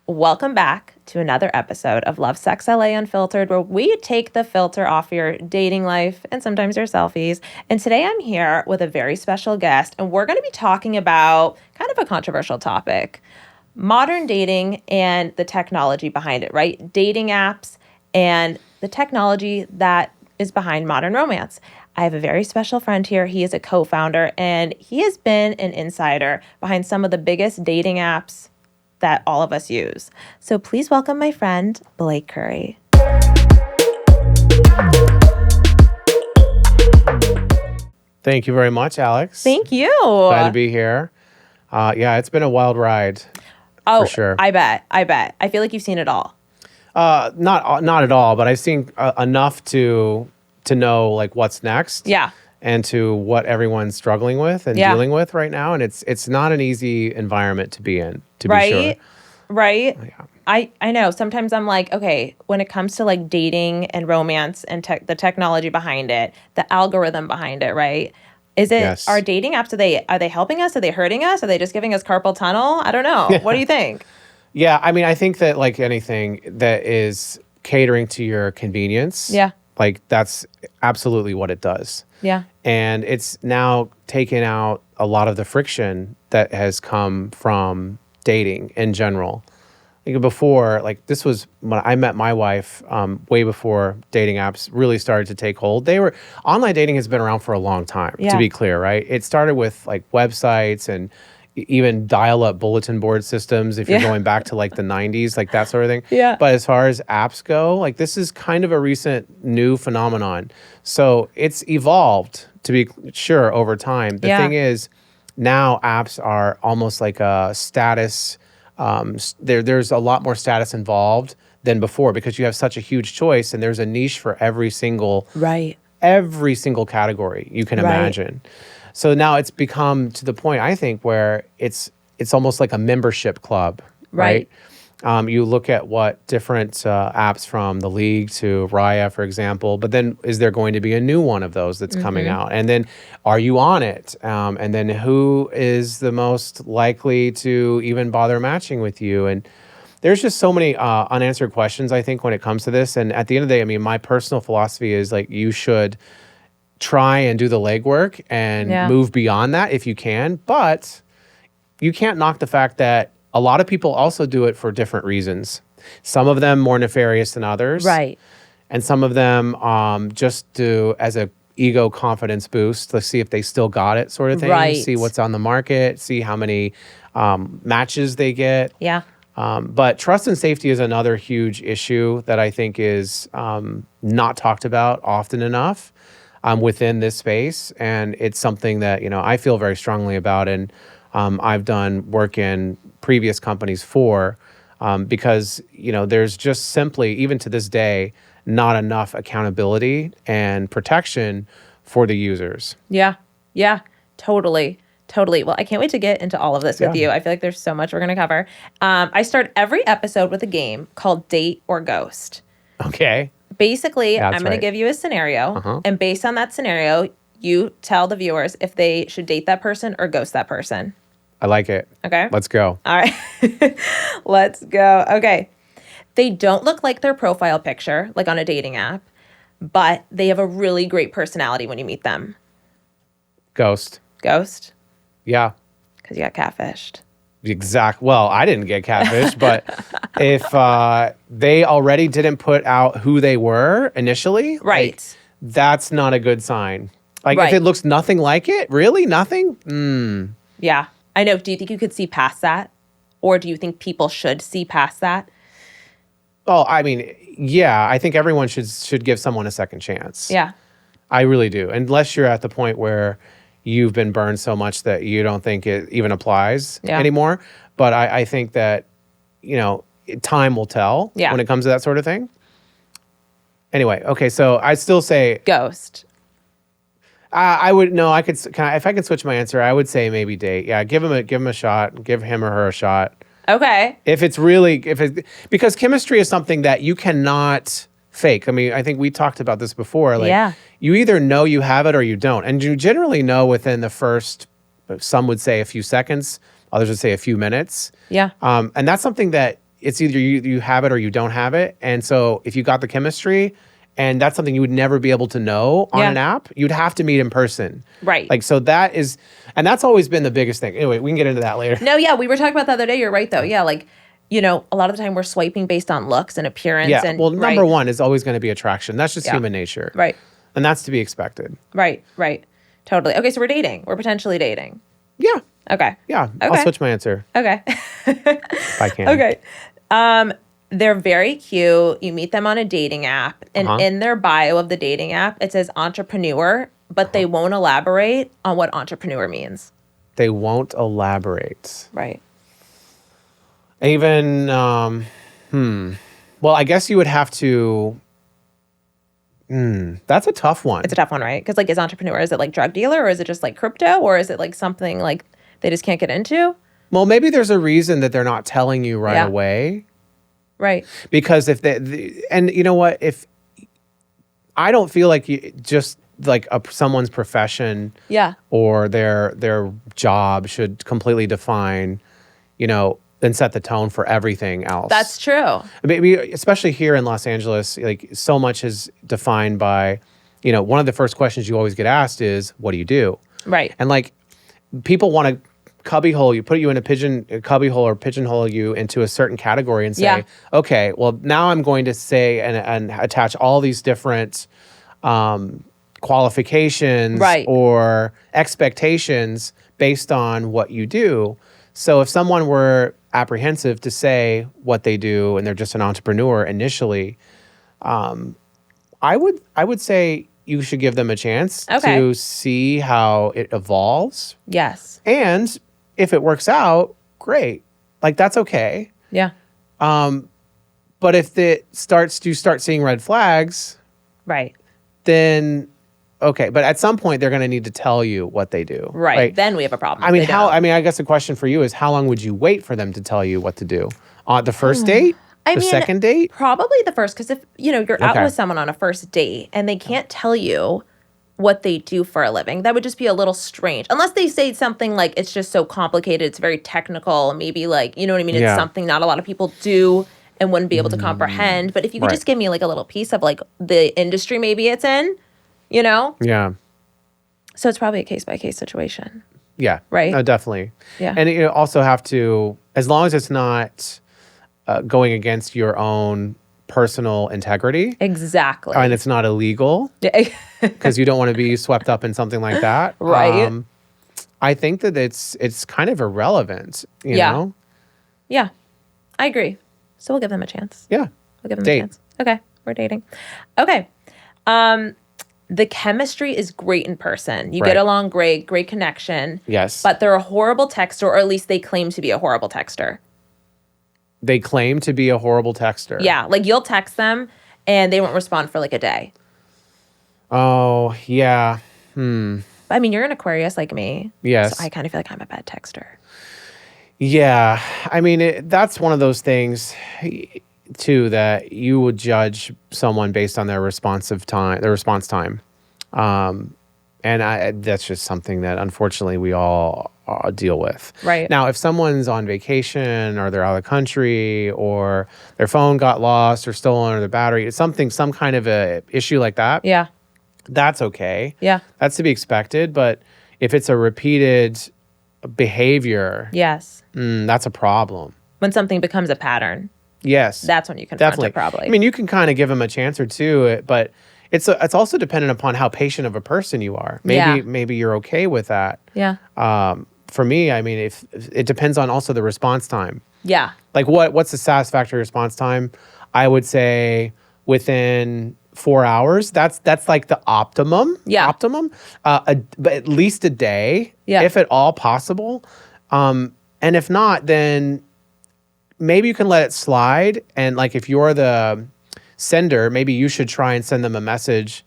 Welcome back to another episode of Love, Sex, LA Unfiltered, where we take the filter off your dating life and sometimes your selfies. And today I'm here with a very special guest, and we're going to be talking about kind of a controversial topic, modern dating and the technology behind it, right? Dating apps and the technology that is behind modern romance. I have a very special friend here. He is a co-founder, and he has been an insider behind some of the biggest dating apps that all of us use. So please welcome my friend, Blake Curry. Thank you very much, Alex. Thank you. Glad to be here. Yeah, it's been a wild ride. For sure. I bet. I feel like you've seen it all. Not at all, but I've seen enough to know like what's next. Yeah. And to what everyone's struggling with and dealing with right now, and it's not an easy environment to be in, to be sure. Right. Yeah. I know. Sometimes I'm like, okay, when it comes to like dating and romance and the technology behind it, the algorithm behind it, right? Is it Yes. Our dating apps? Are they helping us? Are they hurting us? Are they just giving us carpal tunnel? I don't know. What do you think? Yeah, I mean, I think that like anything that is catering to your convenience, like that's absolutely what it does. Yeah. And it's now taken out a lot of the friction that has come from dating in general. Like before, like this was when I met my wife, way before dating apps really started to take hold. Online dating has been around for a long time, to be clear, right? It started with like websites and even dial-up bulletin board systems, if you're going back to like the 90s, like that sort of thing. Yeah. But as far as apps go, like this is kind of a recent new phenomenon. So it's evolved, to be sure, over time. The thing is, now apps are almost like a status. There's a lot more status involved than before because you have such a huge choice, and there's a niche for every single category you can imagine. So now it's become to the point, I think, where it's almost like a membership club, right? You look at what different apps from the league to Raya, for example, but then is there going to be a new one of those that's coming out? And then are you on it? And then who is the most likely to even bother matching with you? And there's just so many unanswered questions, I think, when it comes to this. And at the end of the day, I mean, my personal philosophy is like you should try and do the legwork and move beyond that if you can. But you can't knock the fact that a lot of people also do it for different reasons. Some of them more nefarious than others. Right. And some of them just do as a ego confidence boost. Let's see if they still got it sort of thing. Right. See what's on the market. See how many matches they get. Yeah. But trust and safety is another huge issue that I think is not talked about often enough within this space. And it's something that, I feel very strongly about. And I've done work in previous companies for because, there's just simply, even to this day, not enough accountability and protection for the users. Yeah. Yeah. Totally. Well, I can't wait to get into all of this with you. I feel like there's so much we're going to cover. I start every episode with a game called Date or Ghost. Okay. Basically, I'm going to give you a scenario, and based on that scenario, you tell the viewers if they should date that person or ghost that person. I like it. Okay. Let's go. All right. Let's go. Okay. They don't look like their profile picture, like on a dating app, but they have a really great personality when you meet them. Ghost. Ghost? Yeah. Because you got catfished. Well, I didn't get catfished, but if they already didn't put out who they were initially, right, like, that's not a good sign. Like if it looks nothing like it, really nothing? Yeah, I know. Do you think you could see past that? Or do you think people should see past that? Oh, I mean, yeah, I think everyone should give someone a second chance. Yeah. I really do. Unless you're at the point where you've been burned so much that you don't think it even applies anymore. But I think that, time will tell when it comes to that sort of thing. Anyway, okay, so I still say ghost. I would no. If I could switch my answer, I would say maybe date. Yeah, give him a shot. Give him or her a shot. Okay. Because chemistry is something that you cannot fake. I mean, I think we talked about this before. Like, you either know you have it or you don't, and you generally know within the first. Some would say a few seconds. Others would say a few minutes. Yeah. And that's something that it's either you have it or you don't have it. And so if you got the chemistry, and that's something you would never be able to know on an app, you'd have to meet in person. Right. Like, so and that's always been the biggest thing. Anyway, we can get into that later. No, yeah, we were talking about the other day. You're right, though. Yeah, like, a lot of the time we're swiping based on looks and appearance. Yeah, and well, number one is always going to be attraction. That's just human nature. Right. And that's to be expected. Right. Totally. Okay, so we're dating. We're potentially dating. Yeah. Okay. Yeah, I'll switch my answer. Okay. If I can. Okay. They're very cute. You meet them on a dating app, and in their bio of the dating app, it says entrepreneur, but they won't elaborate on what entrepreneur means. They won't elaborate. Right. Even, well, I guess you would have to, that's a tough one. It's a tough one, right? Because, like, is entrepreneur, is it like drug dealer, or is it just like crypto, or is it like something like they just can't get into? Well, maybe there's a reason that they're not telling you right away. Right. Because if and you know what, if I don't feel like just like someone's profession or their job should completely define, and set the tone for everything else. That's true. Maybe, especially here in Los Angeles, like so much is defined by, one of the first questions you always get asked is, what do you do? Right. And like people want to cubbyhole you, put you in a cubbyhole or pigeonhole you into a certain category and say, okay, well, now I'm going to say and attach all these different qualifications or expectations based on what you do. So if someone were apprehensive to say what they do and they're just an entrepreneur initially, I would say you should give them a chance to see how it evolves. Yes. And if it works out, great. Like, that's okay. Yeah. But if you start seeing red flags, then okay. But at some point, they're going to need to tell you what they do. Right. Then we have a problem. I guess the question for you is, how long would you wait for them to tell you what to do? On the first date? The second date? Probably the first, because if you're out with someone on a first date and they can't tell you what they do for a living, that would just be a little strange. Unless they say something like it's just so complicated, it's very technical, maybe like, you know what I mean? It's something not a lot of people do and wouldn't be able to comprehend. But if you could just give me like a little piece of like the industry maybe it's in, Yeah. So it's probably a case-by-case situation. Yeah. Right? No, definitely. Yeah. And you also have to, as long as it's not going against your own personal integrity. Exactly. And it's not illegal because you don't want to be swept up in something like that. Right. I think that it's kind of irrelevant, you know? Yeah. I agree. So we'll give them a chance. Yeah. We'll give them a chance. Okay. We're dating. Okay. The chemistry is great in person. You get along great connection. Yes. But they're a horrible texter, or at least they claim to be a horrible texter. They claim to be a horrible texter. Yeah, like you'll text them and they won't respond for like a day. Oh, yeah. I mean, you're an Aquarius like me. Yes. So I kind of feel like I'm a bad texter. Yeah. I mean, that's one of those things, too, that you would judge someone based on their response time. And that's just something that, unfortunately, we all deal with. Right. Now, if someone's on vacation or they're out of the country or their phone got lost or stolen or the battery, some kind of a issue like that. Yeah. That's okay. Yeah. That's to be expected. But if it's a repeated behavior, yes, that's a problem. When something becomes a pattern. Yes. That's when you confront it, probably. I mean, you can kind of give them a chance or two, but it's also dependent upon how patient of a person you are. Maybe you're okay with that. Yeah. For me, I mean, if it depends on also the response time. Yeah. Like what's the satisfactory response time? I would say within 4 hours. That's like the optimum. Yeah. Optimum. But at least a day, if at all possible. And if not, then maybe you can let it slide. And like if you're the sender, maybe you should try and send them a message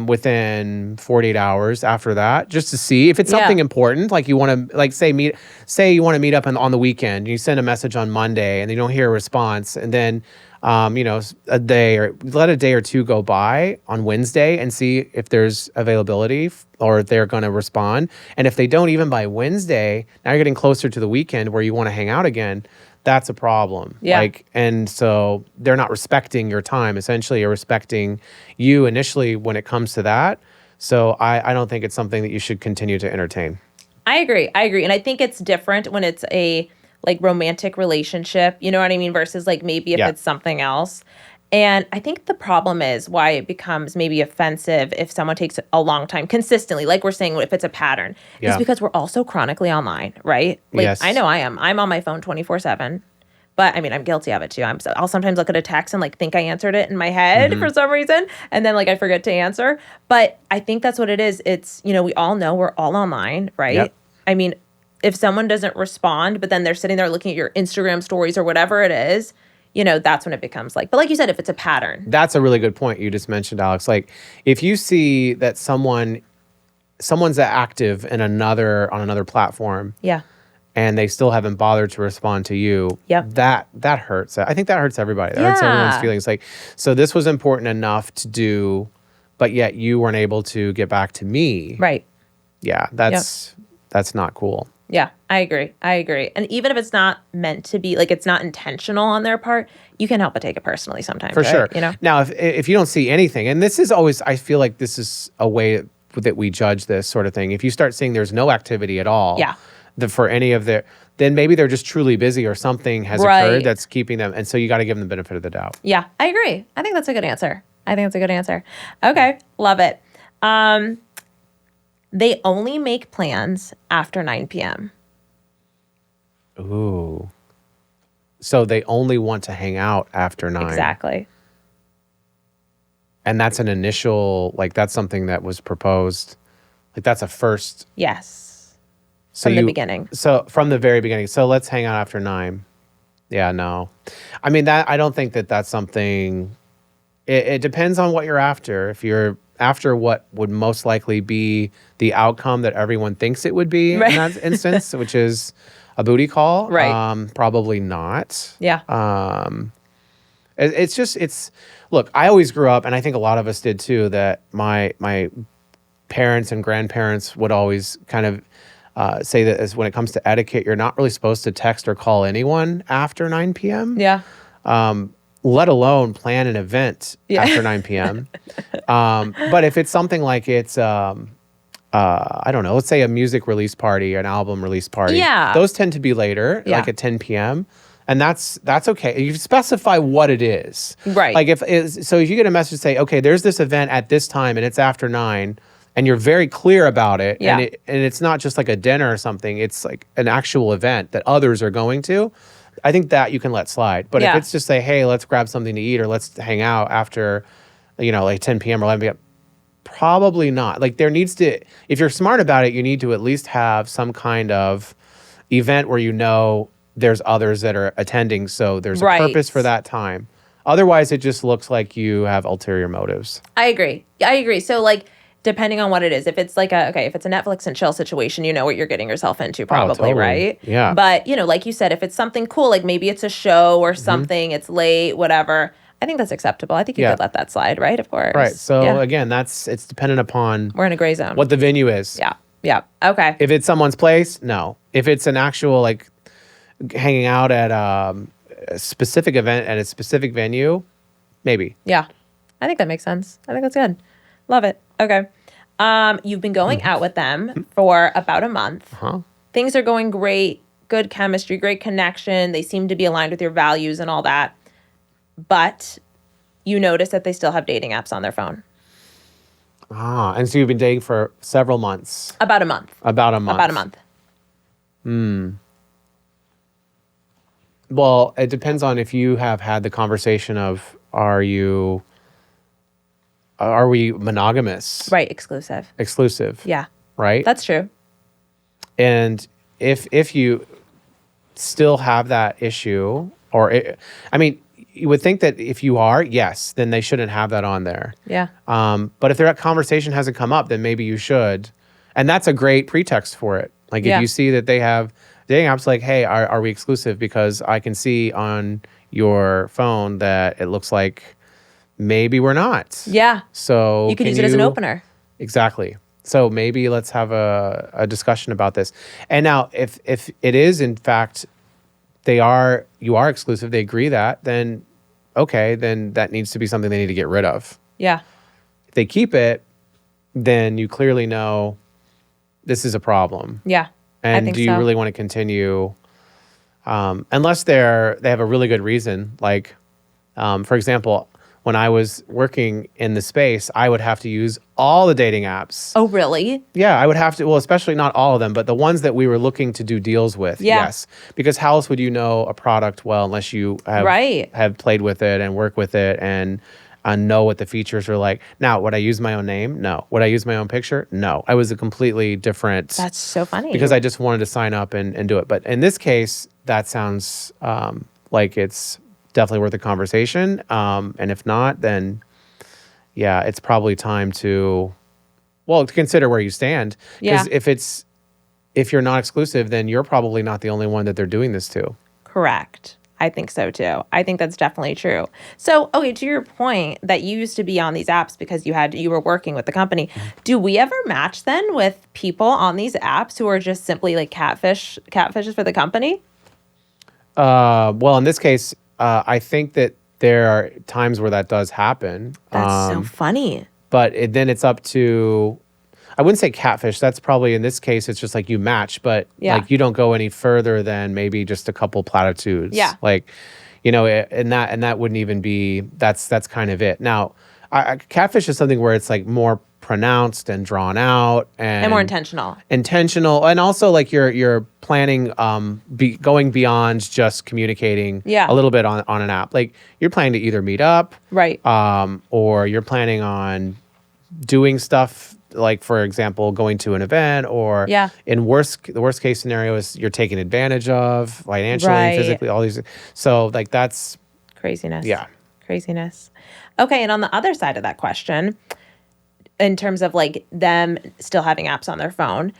within 48 hours after that, just to see if it's something important. Like you want to, like say you want to meet up on the weekend. You send a message on Monday and you don't hear a response, and then a day or two go by on Wednesday and see if there's availability or if they're going to respond. And if they don't even by Wednesday, now you're getting closer to the weekend where you want to hang out again. that's a problem. Yeah. Like, and so they're not respecting your time, essentially, or respecting you initially when it comes to that. So I don't think it's something that you should continue to entertain. I agree. And I think it's different when it's a like romantic relationship, you know what I mean? Versus like maybe if Yeah. it's something else. And I think the problem is why it becomes maybe offensive if someone takes a long time consistently, like we're saying, if it's a pattern, is Yeah. because we're also chronically online, right? Like Yes. I know I am. I'm on my phone 24/7. But I mean, I'm guilty of it too. I'll sometimes look at a text and like think I answered it in my head for some reason, and then like I forget to answer. But I think that's what it is. It's, you know, we all know we're all online, right? Yep. I mean, if someone doesn't respond, but then they're sitting there looking at your Instagram stories or whatever it is, you know, that's when it becomes like. But like you said, if it's a pattern, That's a really good point you just mentioned, Alex. Like, if you see that someone's active in on another platform, yeah, and they still haven't bothered to respond to you, Yep. that hurts. I think that hurts everybody. That hurts everyone's Yeah. feelings. Like, so this was important enough to do, but yet you weren't able to get back to me. right. Yeah, that's not cool. Yeah, I agree. And even if it's not meant to be, like it's not intentional on their part, you can help but take it personally sometimes. For right? sure. You know? Now, if you don't see anything, and this is always, I feel like this is a way that we judge this sort of thing. If you start seeing there's no activity at all, Yeah. for any of their, then maybe they're just truly busy or something has Right. occurred that's keeping them. And so you got to give them the benefit of the doubt. Yeah, I agree. I think that's a good answer. Okay, love it. They only make plans after 9 p.m. Ooh. So they only want to hang out after 9. Exactly. And that's an initial, like that's something that was proposed. Like that's a first. Yes. So From the beginning. So from the very beginning. So let's hang out after 9. Yeah, no. I mean, I don't think that that's something, it depends on what you're after. If you're after what would most likely be the outcome that everyone thinks it would be Right. in that instance, which is a booty call. Right. Probably not. Yeah. It's look, I always grew up, and I think a lot of us did too, that my parents and grandparents would always kind of say that as when it comes to etiquette, you're not really supposed to text or call anyone after 9 p.m. Yeah. Let alone plan an event after 9 p.m. But if it's something like it's I don't know, let's say a music release party, an album release party. Yeah. Those tend to be later, Yeah. like at 10 p.m. And that's okay. You specify what it is. Right. Like so if you get a message say, okay, there's this event at this time and it's after 9, and you're very clear about it, Yeah. and it's not just like a dinner or something, it's like an actual event that others are going to, I think that you can let slide. But Yeah. if it's just say, hey, let's grab something to eat or let's hang out after, like 10 p.m. or 11 p.m., probably not. Like there needs to, if you're smart about it, you need to at least have some kind of event where there's others that are attending, so there's a Right. purpose for that time. Otherwise, it just looks like you have ulterior motives. I agree. So like depending on what it is, if it's like if it's a Netflix and chill situation, you know what you're getting yourself into probably, totally. right? Yeah. But, like you said, if it's something cool, like maybe it's a show or something, it's late, whatever, I think that's acceptable. I think you could let that slide, right? Of course. Right. So Yeah. again, it's dependent upon We're in a gray zone. what the venue is. Yeah. Yeah. Okay. If it's someone's place, no. If it's an actual like hanging out at a specific event at a specific venue, maybe. Yeah. I think that makes sense. I think that's good. Love it. Okay. You've been going out with them for about a month. Huh? Things are going great, good chemistry, great connection. They seem to be aligned with your values and all that. But you notice that they still have dating apps on their phone. And so you've been dating for several months. About a month. About a month. Well, it depends on if you have had the conversation of are we monogamous? Right. Exclusive. Exclusive. Yeah. Right? That's true. And if you still have that issue, you would think that if you are, yes, then they shouldn't have that on there. Yeah. But if that conversation hasn't come up, then maybe you should. And that's a great pretext for it. Like if you see that they have dating apps, like, hey, are we exclusive? Because I can see on your phone that it looks like maybe we're not. Yeah. So You could use it as an opener. Exactly. So maybe let's have a discussion about this. And now if it is in fact you are exclusive, they agree that, then okay, then that needs to be something they need to get rid of. Yeah. If they keep it, then you clearly know this is a problem. Yeah. I And think do you so. really want to continue, unless they have a really good reason, like, for example, when I was working in the space, I would have to use all the dating apps. Oh, really? Yeah, I would have to, well, especially not all of them, but the ones that we were looking to do deals with, Yeah. yes. Because how else would you know a product well unless you Right. have played with it and work with it and know what the features are like. Now, would I use my own name? No. Would I use my own picture? No. I was a completely different, That's so funny. because I just wanted to sign up and do it. But in this case, that sounds like it's definitely worth a conversation. And if not, then yeah, it's probably time to consider where you stand. Yeah. Because if you're not exclusive, then you're probably not the only one that they're doing this to. Correct. I think so too. I think that's definitely true. So, okay, to your point that you used to be on these apps because you were working with the company. Do we ever match then with people on these apps who are just simply like catfishes for the company? Well, in this case, I think that there are times where that does happen. That's so funny. But then it's up to, I wouldn't say catfish. That's probably, in this case, it's just like you match, but Yeah. like you don't go any further than maybe just a couple platitudes. Yeah. Like, and that wouldn't even be, that's kind of it. Now, catfish is something where it's like more pronounced and drawn out And more intentional. and also like you're planning going beyond just communicating Yeah. a little bit on an app. Like you're planning to either meet up, Right. or you're planning on doing stuff, like for example going to an event, or Yeah. the worst case scenario is you're taken advantage of financially, Right. physically, all these. So like that's Craziness. yeah. Craziness. Okay, and on the other side of that question, in terms of like them still having apps on their phone,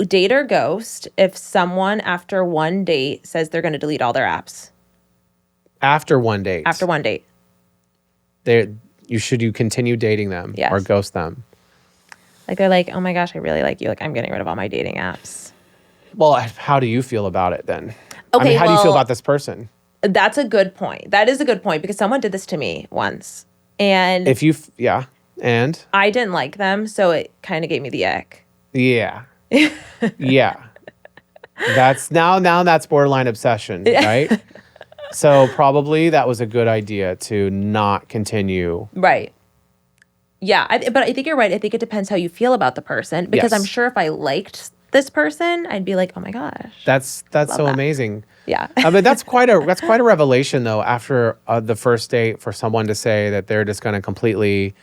date or ghost if someone after one date says they're going to delete all their apps After one date, after one date? you continue dating them Yes. or ghost them? Like they're like, oh my gosh, I really like you. Like I'm getting rid of all my dating apps. Well, how do you feel about it then? Okay, I mean, how do you feel well- about this person? That's a good point. That is a good point because someone did this to me once and If you, yeah, and I didn't like them. So it kind of gave me the ick. yeah, yeah, that's that's borderline obsession, right? So probably that was a good idea to not continue. Right. Yeah. But I think you're right. I think it depends how you feel about the person because Yes. I'm sure if I liked this person, I'd be like, oh my gosh. That's so that. amazing. Yeah. I mean, that's quite a revelation though. After the first date, for someone to say that they're just going to completely,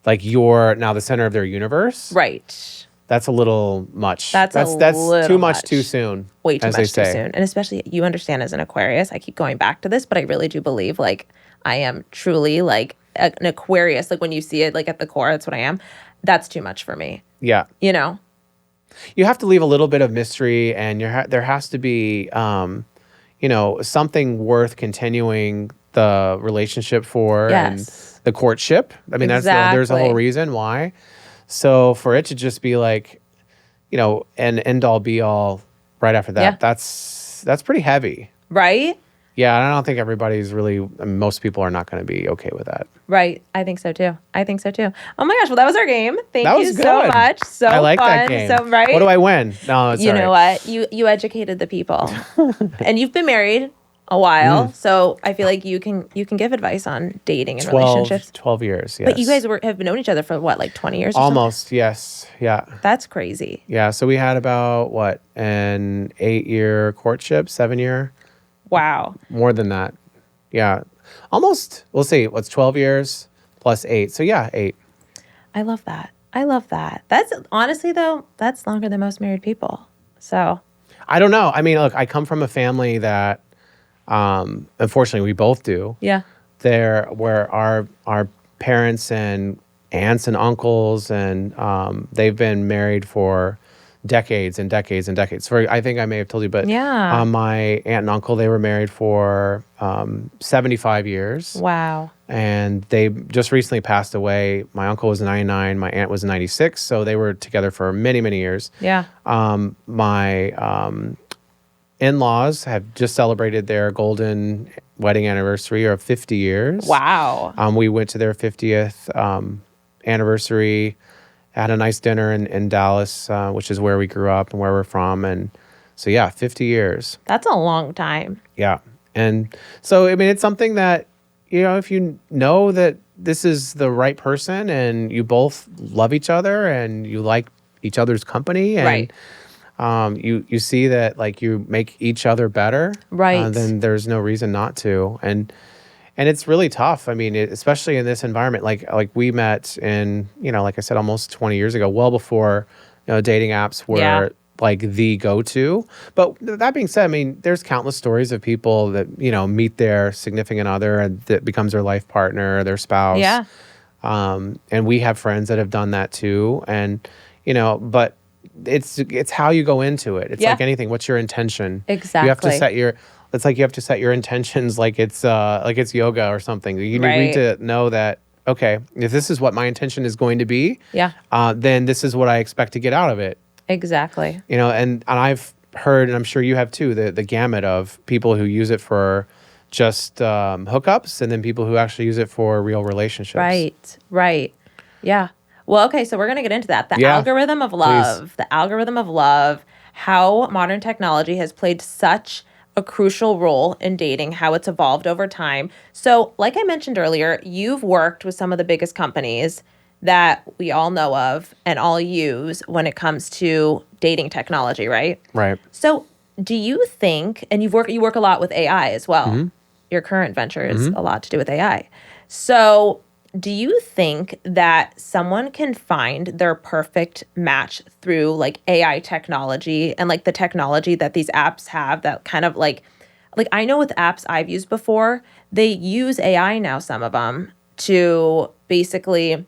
like, you're now the center of their universe. Right. That's a little much. That's little too much much. too soon. Way too as they much too say. soon. And especially you understand as an Aquarius, I keep going back to this, but I really do believe like I am truly like an Aquarius. Like when you see it like at the core, that's what I am. That's too much for me. Yeah. You know? You have to leave a little bit of mystery, and there has to be, something worth continuing the relationship for, Yes. and the courtship. I mean, there's a Exactly. whole reason why. So for it to just be like, an end all be all right after that, Yeah. that's pretty heavy. Right? Yeah, and I don't think everybody's really. I mean, most people are not going to be okay with that. Right. I think so too. Oh my gosh. Well, that was our game. Thank That you was so good. much. So I like fun. that game. So right. What do I win? No, it's You all know right. what? You educated the people. And you've been married a while. So I feel like you can give advice on dating and relationships. 12 years, yes. But you guys have known each other for what, like 20 years or something? Almost, yes. Yeah. That's crazy. Yeah. So we had about, an 8-year courtship, 7-year, Wow. more than that. Yeah. Almost, we'll see. What's 12 years plus 8? So yeah, 8. I love that. That's honestly though, that's longer than most married people. So I don't know. I mean, look, I come from a family that, unfortunately, we both do. yeah. Where our parents and aunts and uncles, and they've been married for decades and decades and decades. I think I may have told you, but Yeah. my aunt and uncle, they were married for 75 years. Wow. And they just recently passed away. My uncle was 99, my aunt was 96, so they were together for many, many years. Yeah. My in-laws have just celebrated their golden wedding anniversary of 50 years. Wow. We went to their 50th anniversary, had a nice dinner in Dallas, which is where we grew up and where we're from. And so, yeah, 50 years. That's a long time. Yeah. And so, I mean, it's something that, if you know that this is the right person and you both love each other and you like each other's company and Right. you see that like you make each other better, Right. then there's no reason not to. And it's really tough. I mean, especially in this environment, like we met in, like I said, almost 20 years ago, well before, dating apps were Yeah. like the go-to. But that being said, I mean, there's countless stories of people that, meet their significant other and that becomes their life partner, their spouse. Yeah. And we have friends that have done that too. And, but it's how you go into it. It's Yeah. like anything. What's your intention? Exactly. You have to set it's like you have to set your intentions like it's yoga or something. You need Right. to know that, okay, if this is what my intention is going to be, Yeah. then this is what I expect to get out of it. Exactly. And I've heard, and I'm sure you have too, the gamut of people who use it for just hookups and then people who actually use it for real relationships. Right. Right. Yeah. Well, okay, so we're going to get into that. The Yeah, algorithm of love. The algorithm of love, how modern technology has played such a crucial role in dating, how it's evolved over time. So, like I mentioned earlier, you've worked with some of the biggest companies that we all know of and all use when it comes to dating technology, right? Right. So, do you think, and you work a lot with AI as well. Mm-hmm. Your current venture is a lot to do with AI. So, do you think that someone can find their perfect match through like AI technology and like the technology that these apps have that kind of like I know with apps I've used before, they use AI now, some of them, to basically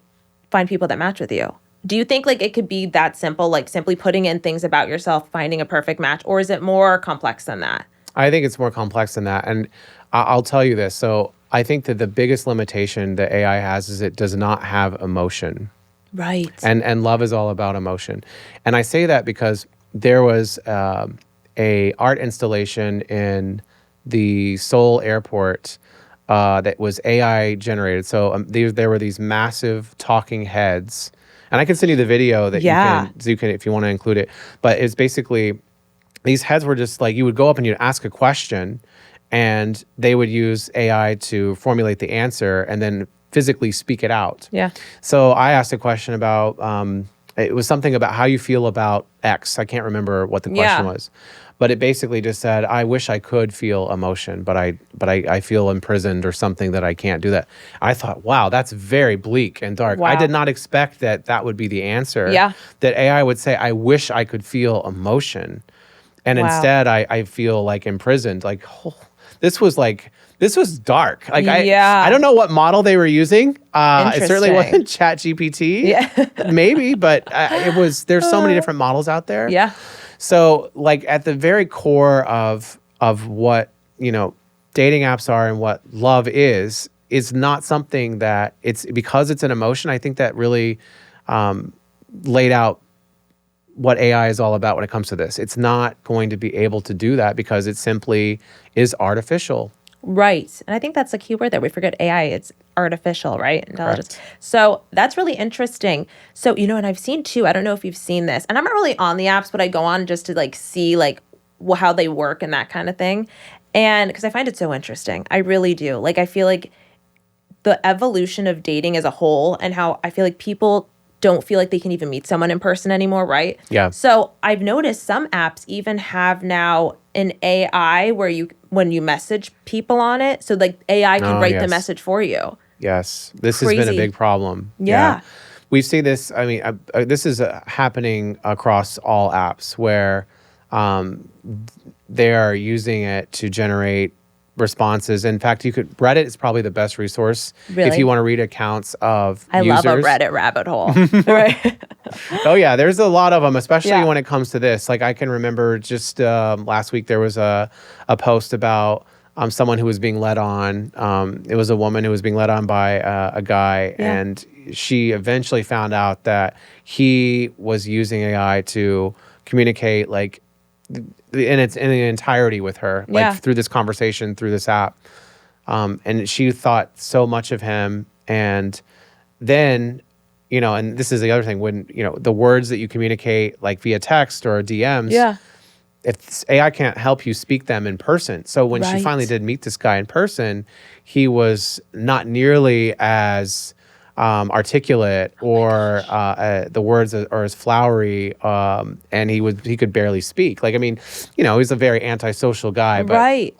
find people that match with you. Do you think like it could be that simple, like simply putting in things about yourself, finding a perfect match, or is it more complex than that? I think it's more complex than that. And I'll tell you this. So I think that the biggest limitation that AI has is it does not have emotion. Right. And love is all about emotion. And I say that because there was a art installation in the Seoul airport that was AI generated. So there were these massive talking heads. And I can send you the video that you can if you want to include it. But it's basically these heads were just like you would go up and you'd ask a question and they would use AI to formulate the answer and then physically speak it out. Yeah. So I asked a question about, it was something about how you feel about X. I can't remember what the question was. But it basically just said, I wish I could feel emotion, but I feel imprisoned or something that I can't do that. I thought, wow, that's very bleak and dark. Wow. I did not expect that would be the answer. Yeah. That AI would say, I wish I could feel emotion. And Wow. instead, I feel like imprisoned. Like, this was dark. Like, I don't know what model they were using. It certainly wasn't ChatGPT. Yeah. Maybe, but there's so many different models out there. Yeah. So, like, at the very core of what, dating apps are and what love is not something that because it's an emotion. I think that really laid out what AI is all about when it comes to this. It's not going to be able to do that because it simply is artificial. Right. And I think that's the key word there. We forget AI. It's artificial, right? Intelligence. Correct. So that's really interesting. So, and I've seen too, I don't know if you've seen this, and I'm not really on the apps, but I go on just to like see like how they work and that kind of thing. And because I find it so interesting. I really do. Like, I feel like the evolution of dating as a whole and how I feel like people don't feel like they can even meet someone in person anymore, right? Yeah. So I've noticed some apps even have now an AI where when you message people on it, so like AI can write the message for you. Yes. This has been a big problem. Yeah. We've seen this. I mean, this is happening across all apps where they are using it to generate responses. In fact, Reddit is probably the best resource if you want to read accounts of I users. love a Reddit rabbit hole. Right. Oh yeah, there's a lot of them, especially when it comes to this. Like I can remember just last week there was a post about someone who was being led on. It was a woman who was being led on by a guy, and she eventually found out that he was using AI to communicate like in the entirety with her, like Yeah. through this conversation, through this app. And she thought so much of him. And then, and this is the other thing, when, the words that you communicate like via text or DMs, Yeah. if AI can't help you speak them in person. So when she finally Right. did meet this guy in person, he was not nearly as articulate or the words are as flowery, and he could barely speak. Like, I mean, he's a very antisocial guy, but Right.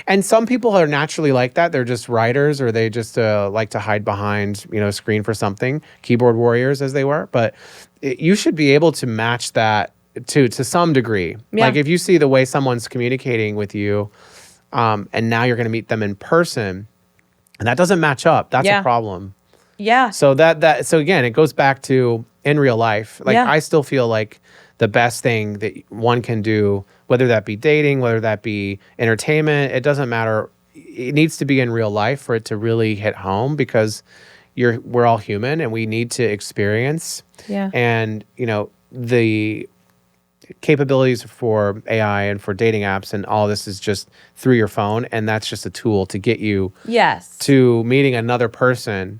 and some people are naturally like that. They're just writers, or they just like to hide behind, a screen for something, keyboard warriors as they were. But you should be able to match that to some degree. Yeah. Like if you see the way someone's communicating with you, and now you're going to meet them in person, and that doesn't match up, that's Yeah. a problem. Yeah. So so again, it goes back to in real life. Like Yeah. I still feel like the best thing that one can do, whether that be dating, whether that be entertainment, it doesn't matter. It needs to be in real life for it to really hit home, because we're all human and we need to experience. Yeah. And the capabilities for AI and for dating apps and all this is just through your phone, and that's just a tool to get you Yes. to meeting another person,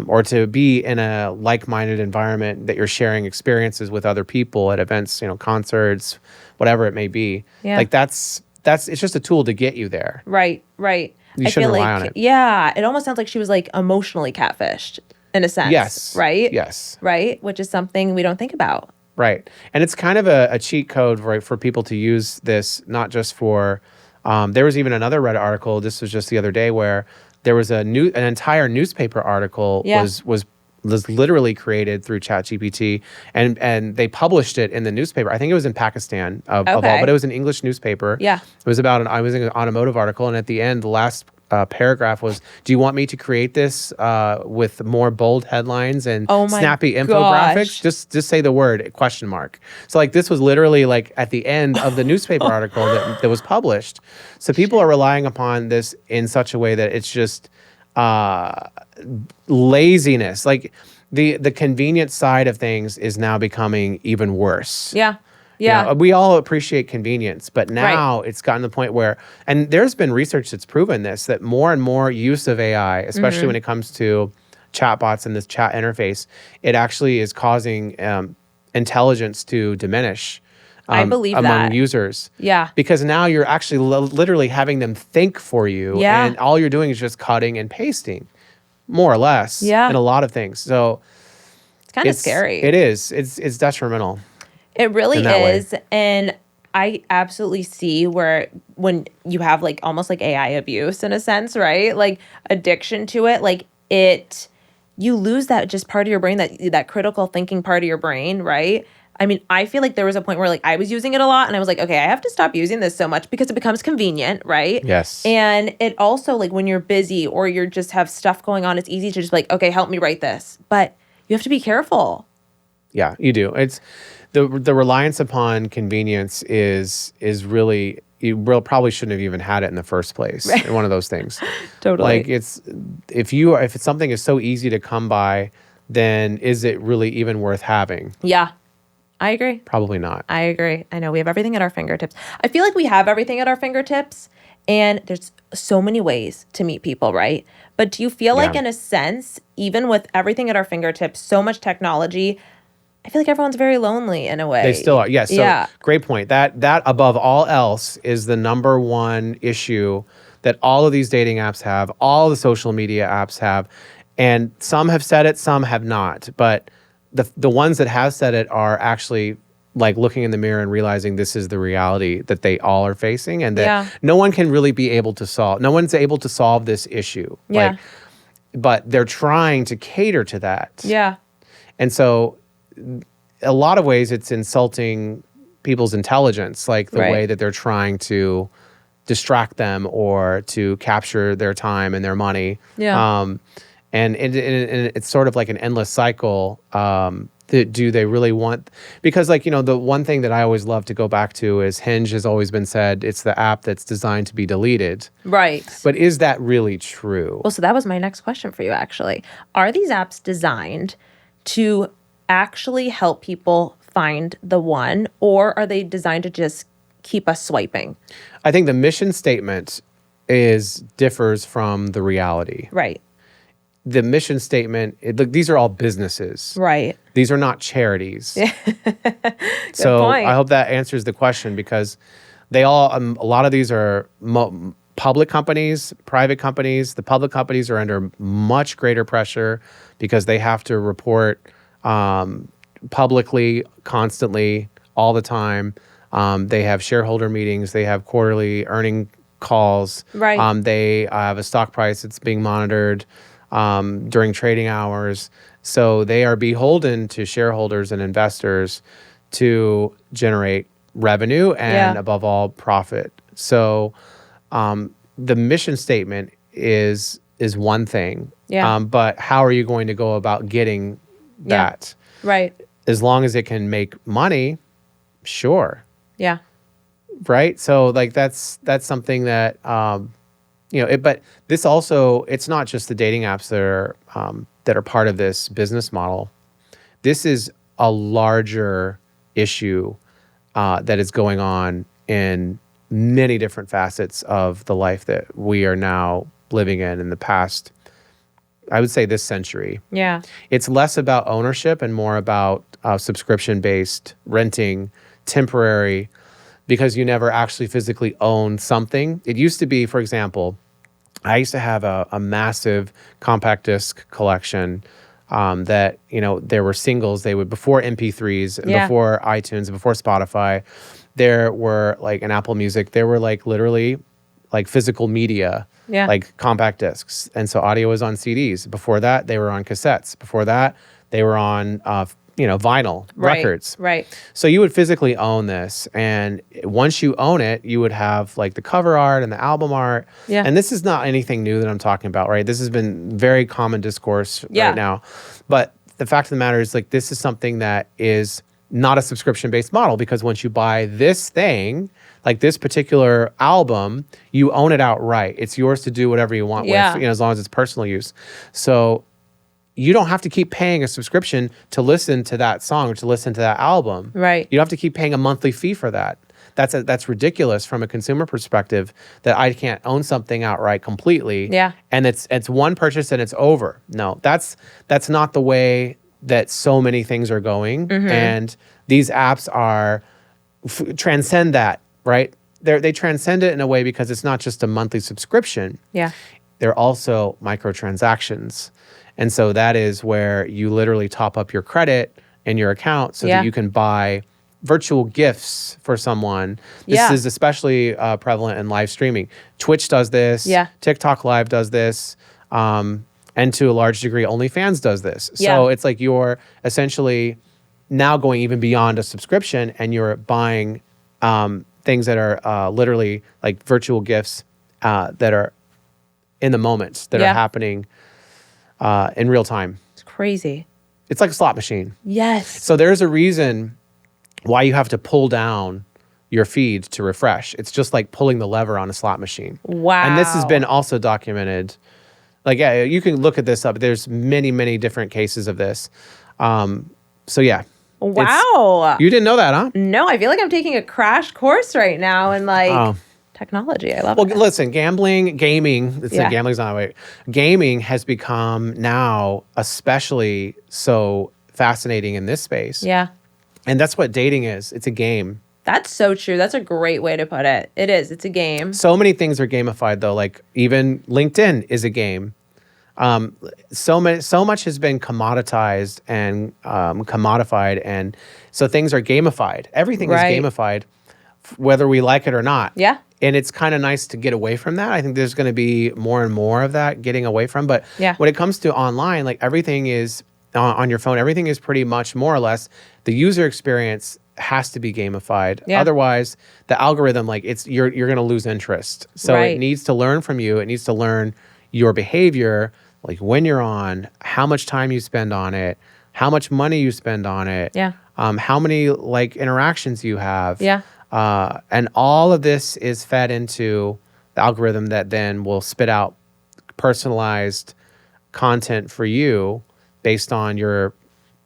or to be in a like-minded environment that you're sharing experiences with other people at events, concerts, whatever it may be. Yeah. Like that's it's just a tool to get you there. Right. Right. You I shouldn't feel rely like, on it. yeah, it almost sounds like she was like emotionally catfished in a sense. Yes. Right. Yes. Right. Which is something we don't think about. Right. And it's kind of a cheat code, right, for people to use this, not just for, there was even another Reddit article, this was just the other day, where there was an entire newspaper article Yeah. was literally created through ChatGPT, and they published it in the newspaper. I think it was in Pakistan of all, Okay. but it was an English newspaper. Yeah. It was about I was in an automotive article, and at the end, the last paragraph was, "Do you want me to create this with more bold headlines and Oh my snappy infographics? gosh. say the word question mark." So like this was literally like at the end of the newspaper article that was published. So people are relying upon this in such a way that it's just laziness. Like the convenient side of things is now becoming even worse. Yeah. Yeah. We all appreciate convenience, but now it's gotten to the point where, and there's been research that's proven this, that more and more use of AI, especially when it comes to chatbots and this chat interface, it actually is causing intelligence to diminish. I believe among that. users. Yeah. Because now you're actually literally having them think for you, Yeah. and all you're doing is just cutting and pasting, more or less, Yeah. in a lot of things. So It's kind of scary. It is. It's detrimental. It really in that way. is. And I absolutely see where when you have like almost like AI abuse in a sense, right? Like addiction to it, like you lose that just part of your brain, that critical thinking part of your brain, right? I mean, I feel like there was a point where like I was using it a lot and I was like, okay, I have to stop using this so much because it becomes convenient, right? Yes. And it also like when you're busy or you're just have stuff going on, it's easy to just be like, okay, help me write this. But you have to be careful. Yeah, you do. It's the reliance upon convenience is really, probably shouldn't have even had it in the first place. Right. One of those things. Totally. Like if something is so easy to come by, then is it really even worth having? Yeah. I agree. Probably not. I agree. I know we have everything at our fingertips. I feel like we have everything at our fingertips and there's so many ways to meet people, right? But do you feel like in a sense, even with everything at our fingertips, so much technology, I feel like everyone's very lonely in a way. They still are. Yes. So yeah. Great point. That above all else is the number one issue that all of these dating apps have, all the social media apps have. And some have said it, some have not. But the ones that have said it are actually like looking in the mirror and realizing this is the reality that they all are facing, and that no one can really be able to solve. No one's able to solve this issue. Yeah. But they're trying to cater to that. Yeah. And so a lot of ways it's insulting people's intelligence, like the way that they're trying to distract them or to capture their time and their money. Yeah. And it's sort of like an endless cycle. Do they really want? Because the one thing that I always love to go back to is Hinge has always been said it's the app that's designed to be deleted. Right. But is that really true? Well, so that was my next question for you, actually. Are these apps designed to actually help people find the one, or are they designed to just keep us swiping? I think the mission statement differs from the reality. Right. The mission statement, look, these are all businesses. Right. These are not charities. Good So point. I hope that answers the question, because they all, a lot of these are public companies, private companies. The public companies are under much greater pressure because they have to report publicly, constantly, all the time. They have shareholder meetings. They have quarterly earning calls. Right. They have a stock price that's being monitored during trading hours. So they are beholden to shareholders and investors to generate revenue and, above all, profit. So the mission statement is one thing. Yeah. But how are you going to go about getting that? Right. As long as it can make money, sure. Yeah. Right. So like that's something that but this also, it's not just the dating apps that are part of this business model. This is a larger issue that is going on in many different facets of the life that we are now living in the past, I would say, this century. Yeah. It's less about ownership and more about subscription-based renting, temporary, because you never actually physically own something. It used to be, for example, I used to have a massive compact disc collection that, there were singles. They would, before MP3s and before iTunes and before Spotify, there were like in Apple Music, there were like literally like physical media, like compact discs. And so audio was on CDs. Before that, they were on cassettes. Before that, they were on vinyl records. Right. So you would physically own this. And once you own it, you would have like the cover art and the album art. Yeah. And this is not anything new that I'm talking about, right? This has been very common discourse right now. But the fact of the matter is, like, this is something that is not a subscription-based model, because once you buy this thing, like this particular album, you own it outright. It's yours to do whatever you want with, as long as it's personal use. So you don't have to keep paying a subscription to listen to that song or to listen to that album. Right. You don't have to keep paying a monthly fee for that. That's ridiculous from a consumer perspective, that I can't own something outright completely. Yeah. And it's one purchase and it's over. No, that's not the way that so many things are going. Mm-hmm. And these apps are transcend that, right? They transcend it in a way, because it's not just a monthly subscription. Yeah. They're also microtransactions. And so that is where you literally top up your credit in your account so that you can buy virtual gifts for someone. This is especially prevalent in live streaming. Twitch does this. Yeah. TikTok Live does this. And to a large degree, OnlyFans does this. So it's like you're essentially now going even beyond a subscription, and you're buying things that are literally like virtual gifts that are in the moment, that are happening in real time. It's crazy. It's like a slot machine. Yes. So there's a reason why you have to pull down your feed to refresh. It's just like pulling the lever on a slot machine. Wow. And this has been also documented. Like, you can look at this up. There's many, many different cases of this. So yeah. Wow. You didn't know that, huh? No, I feel like I'm taking a crash course right now in technology. I love it. Well, listen, gaming, gambling's not a way. Gaming has become now especially so fascinating in this space. Yeah. And that's what dating is. It's a game. That's so true. That's a great way to put it. It is. It's a game. So many things are gamified, though. Like even LinkedIn is a game. So much has been commoditized and commodified, and so things are gamified. Everything is gamified, whether we like it or not. Yeah. And it's kind of nice to get away from that. I think there's going to be more and more of that getting away from. But when it comes to online, like everything is on your phone, everything is pretty much more or less the user experience has to be gamified. Yeah. Otherwise, the algorithm, like you're going to lose interest. So it needs to learn from you. It needs to learn your behavior, like when you're on, how much time you spend on it, how much money you spend on it, how many like interactions you have. Yeah. And all of this is fed into the algorithm that then will spit out personalized content for you based on your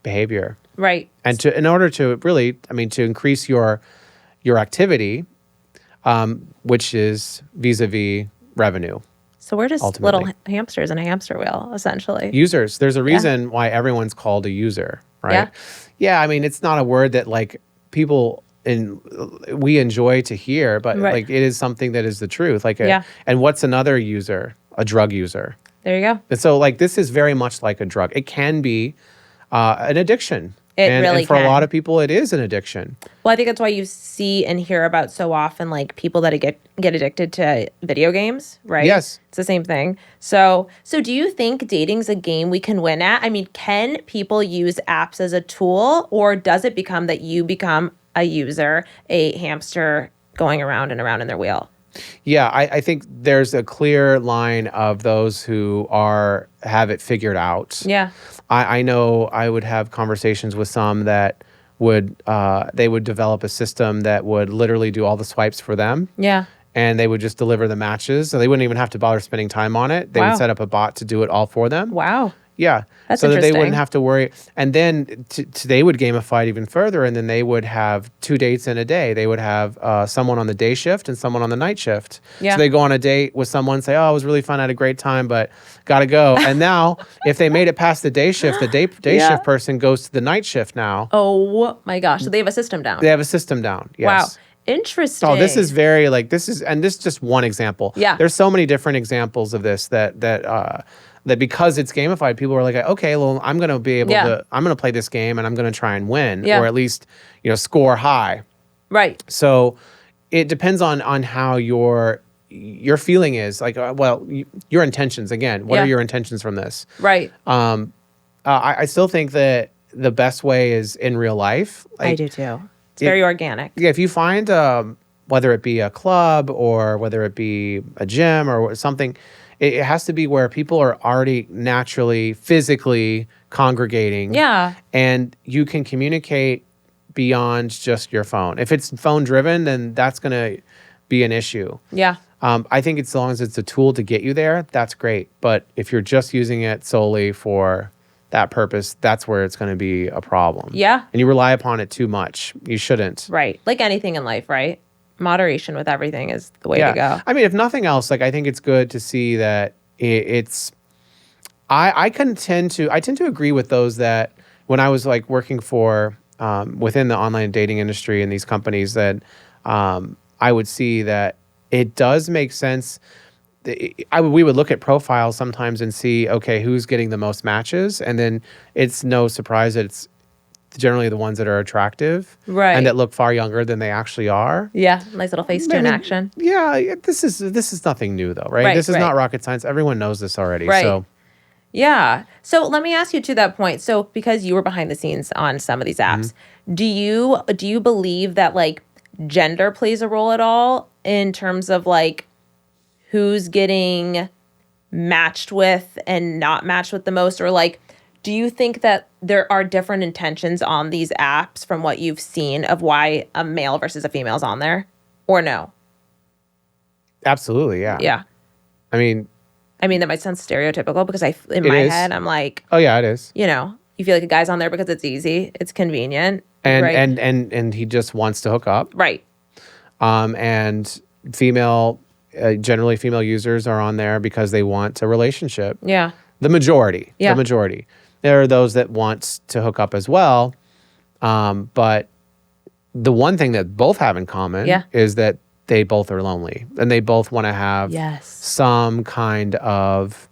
behavior. Right. And in order to really, I mean, to increase your activity, which is vis-a-vis revenue, So we're just little ultimately. hamsters in a hamster wheel, essentially. Users. There's a Yeah. reason why everyone's called a user, Yeah. right? Yeah, I mean, it's not a word that like people we enjoy to hear, but Right. like it is something that is the truth. Like, Yeah. and what's another user? A drug user. There you go. And so, like, this is very much like a drug. It can be an addiction. It and really for a lot can. of people, it is an addiction. Well, I think that's why you see and hear about so often, like people that get addicted to video games, right? Yes. It's the same thing. So do you think dating's a game we can win at? I mean, can people use apps as a tool, or does it become that you become a user, a hamster going around and around in their wheel? Yeah, I think there's a clear line of those who have it figured out. Yeah. I know I would have conversations with some that they would develop a system that would literally do all the swipes for them. Yeah. And they would just deliver the matches. So they wouldn't even have to bother spending time on it. They Wow. would set up a bot to do it all for them. Wow. Yeah. That's so that they interesting. wouldn't have to worry. And then they would gamify it even further. And then they would have 2 dates in a day. They would have someone on the day shift and someone on the night shift. Yeah. So they go on a date with someone, say, oh, it was really fun. I had a great time, but got to go. And now if they made it past the day shift, the day Yeah. shift person goes to the night shift now. Oh my gosh. So they have a system down. They have a system down. Yes. Wow. Interesting. Oh, this is very and this is just one example. Yeah. There's so many different examples of this that because it's gamified, people are like, okay, well, I'm going to be able to, I'm going to play this game and I'm going to try and win, Yeah. or at least, score high. Right. So it depends on how your feeling is. Like, your intentions, again, what Yeah. are your intentions from this? Right. I still think that the best way is in real life. I Like, do too. It's very organic. yeah, if you find whether it be a club or whether it be a gym or something, it has to be where people are already naturally, physically congregating. Yeah. And you can communicate beyond just your phone. If it's phone driven, then that's going to be an issue. Yeah. I think as long as it's a tool to get you there, that's great. But if you're just using it solely for that purpose, that's where it's going to be a problem. Yeah. And you rely upon it too much. You shouldn't. Right. Like anything in life, right? Moderation with everything is the way to go. I mean, if nothing else, like I think it's good to see that it's. I tend to agree with those that when I was like working for within the online dating industry and these companies that I would see that it does make sense. We would look at profiles sometimes and see, okay, who's getting the most matches, and then it's no surprise that it's generally the ones that are attractive, Right. and that look far younger than they actually are. Yeah. Nice little face tune I mean, action. Yeah, this is nothing new though, right? Right, This is right. not rocket science. Everyone knows this already. Right. So Yeah. So let me ask you to that point. So because you were behind the scenes on some of these apps, do you believe that like gender plays a role at all in terms of like who's getting matched with and not matched with the most, or like do you think that there are different intentions on these apps from what you've seen of why a male versus a female is on there, or no? absolutely, yeah. Yeah. I mean, That might sound stereotypical because in It my is. head I'm like, oh yeah, it is. you feel like a guy's on there because it's easy, it's convenient, And right? and he just wants to hook up. Right. And generally female users are on there because they want a relationship. Yeah. The majority. Yeah. The majority. There are those that want to hook up as well. But the one thing that both have in common Yeah. is that they both are lonely and they both want to have Yes. some kind of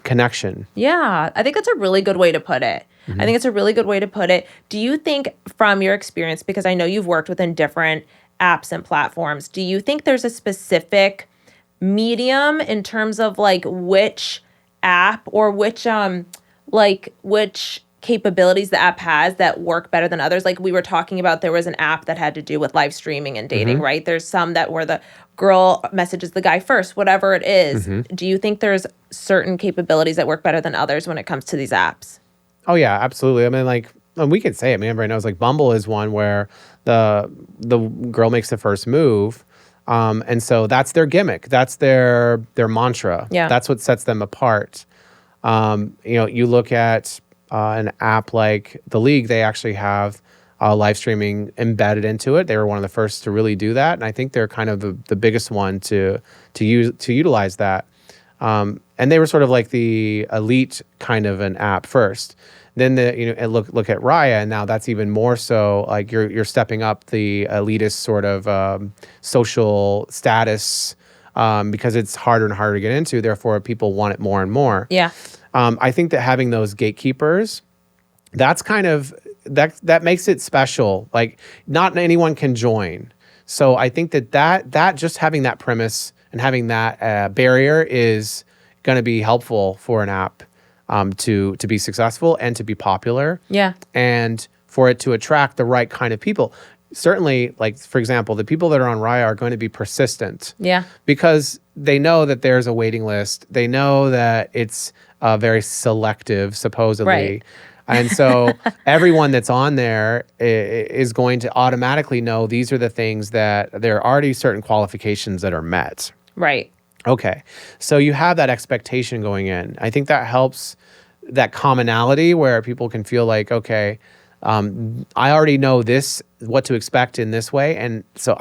connection. Yeah. I think that's a really good way to put it. I think it's a really good way to put it. Do you think from your experience, because I know you've worked within different apps and platforms, do you think there's a specific medium in terms of like which app or which capabilities the app has that work better than others? Like we were talking about, there was an app that had to do with live streaming and dating, right? There's some that where the girl messages the guy first, whatever it is. Do you think there's certain capabilities that work better than others when it comes to these apps? Oh yeah, absolutely. I mean, like we could say it. I mean, everybody knows like Bumble is one where the girl makes the first move. And so that's their gimmick. That's their mantra. Yeah. That's what sets them apart. You look at an app like the League, they actually have live streaming embedded into it. They were one of the first to really do that, and I think they're kind of the biggest one to utilize that. And they were sort of like the elite kind of an app first. Then and look at Raya, and now that's even more so. Like you're stepping up the elitist sort of social status because it's harder and harder to get into. Therefore, people want it more and more. Yeah. I think that having those gatekeepers, that's kind of that makes it special. Like not anyone can join. So I think that just having that premise and having that barrier is going to be helpful for an app to be successful and to be popular. Yeah. And for it to attract the right kind of people. Certainly, like, for example, the people that are on Raya are going to be persistent. Yeah. Because they know that there's a waiting list. They know that it's very selective, supposedly. Right. And so everyone that's on there is going to automatically know these are the things that there are already certain qualifications that are met. Right. Okay. So you have that expectation going in. I think that helps that commonality where people can feel like, okay, I already know what to expect in this way. And so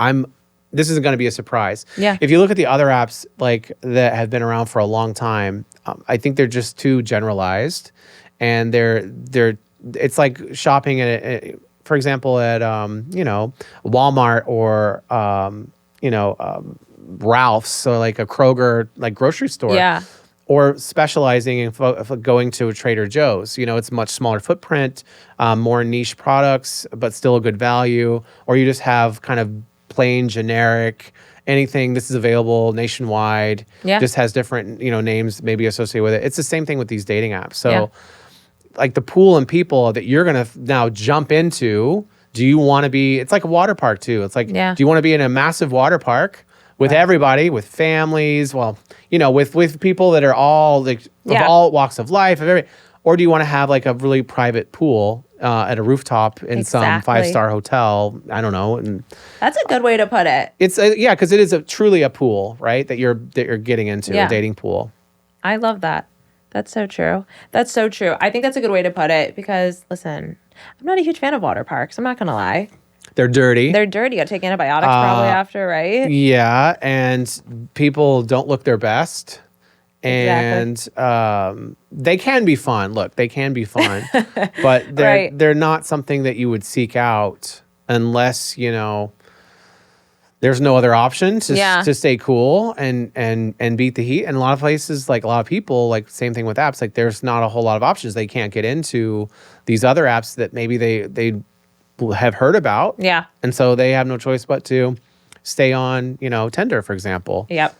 this isn't going to be a surprise. Yeah. If you look at the other apps like that have been around for a long time, I think they're just too generalized, and it's like shopping for example, at Walmart or Ralph's, so like a Kroger, like grocery store. Yeah. Or specializing in going to a Trader Joe's. It's much smaller footprint, more niche products, but still a good value. Or you just have kind of plain generic anything. This is available nationwide. Yeah. Just has different names maybe associated with it. It's the same thing with these dating apps. So like the pool and people that you're gonna now jump into. Do you want to be? It's like a water park too. It's like, do you want to be in a massive water park with everybody, with families, with people that are all like of all walks of life, or do you want to have like a really private pool at a rooftop in some 5-star hotel? I don't know. And that's a good way to put it. It's because it is truly a pool, right? That you're getting into a dating pool. I love that. That's so true. That's so true. I think that's a good way to put it because, listen, I'm not a huge fan of water parks. I'm not going to lie. They're dirty. They're dirty. You'll take antibiotics probably after, right? Yeah, and people don't look their best. And they can be fun. Look, they can be fun. But they're not something that you would seek out unless, there's no other option to stay cool and beat the heat. And a lot of places, like a lot of people, like same thing with apps, like there's not a whole lot of options. They can't get into these other apps that maybe they have heard about. Yeah. And so they have no choice but to stay on, Tinder, for example. Yep.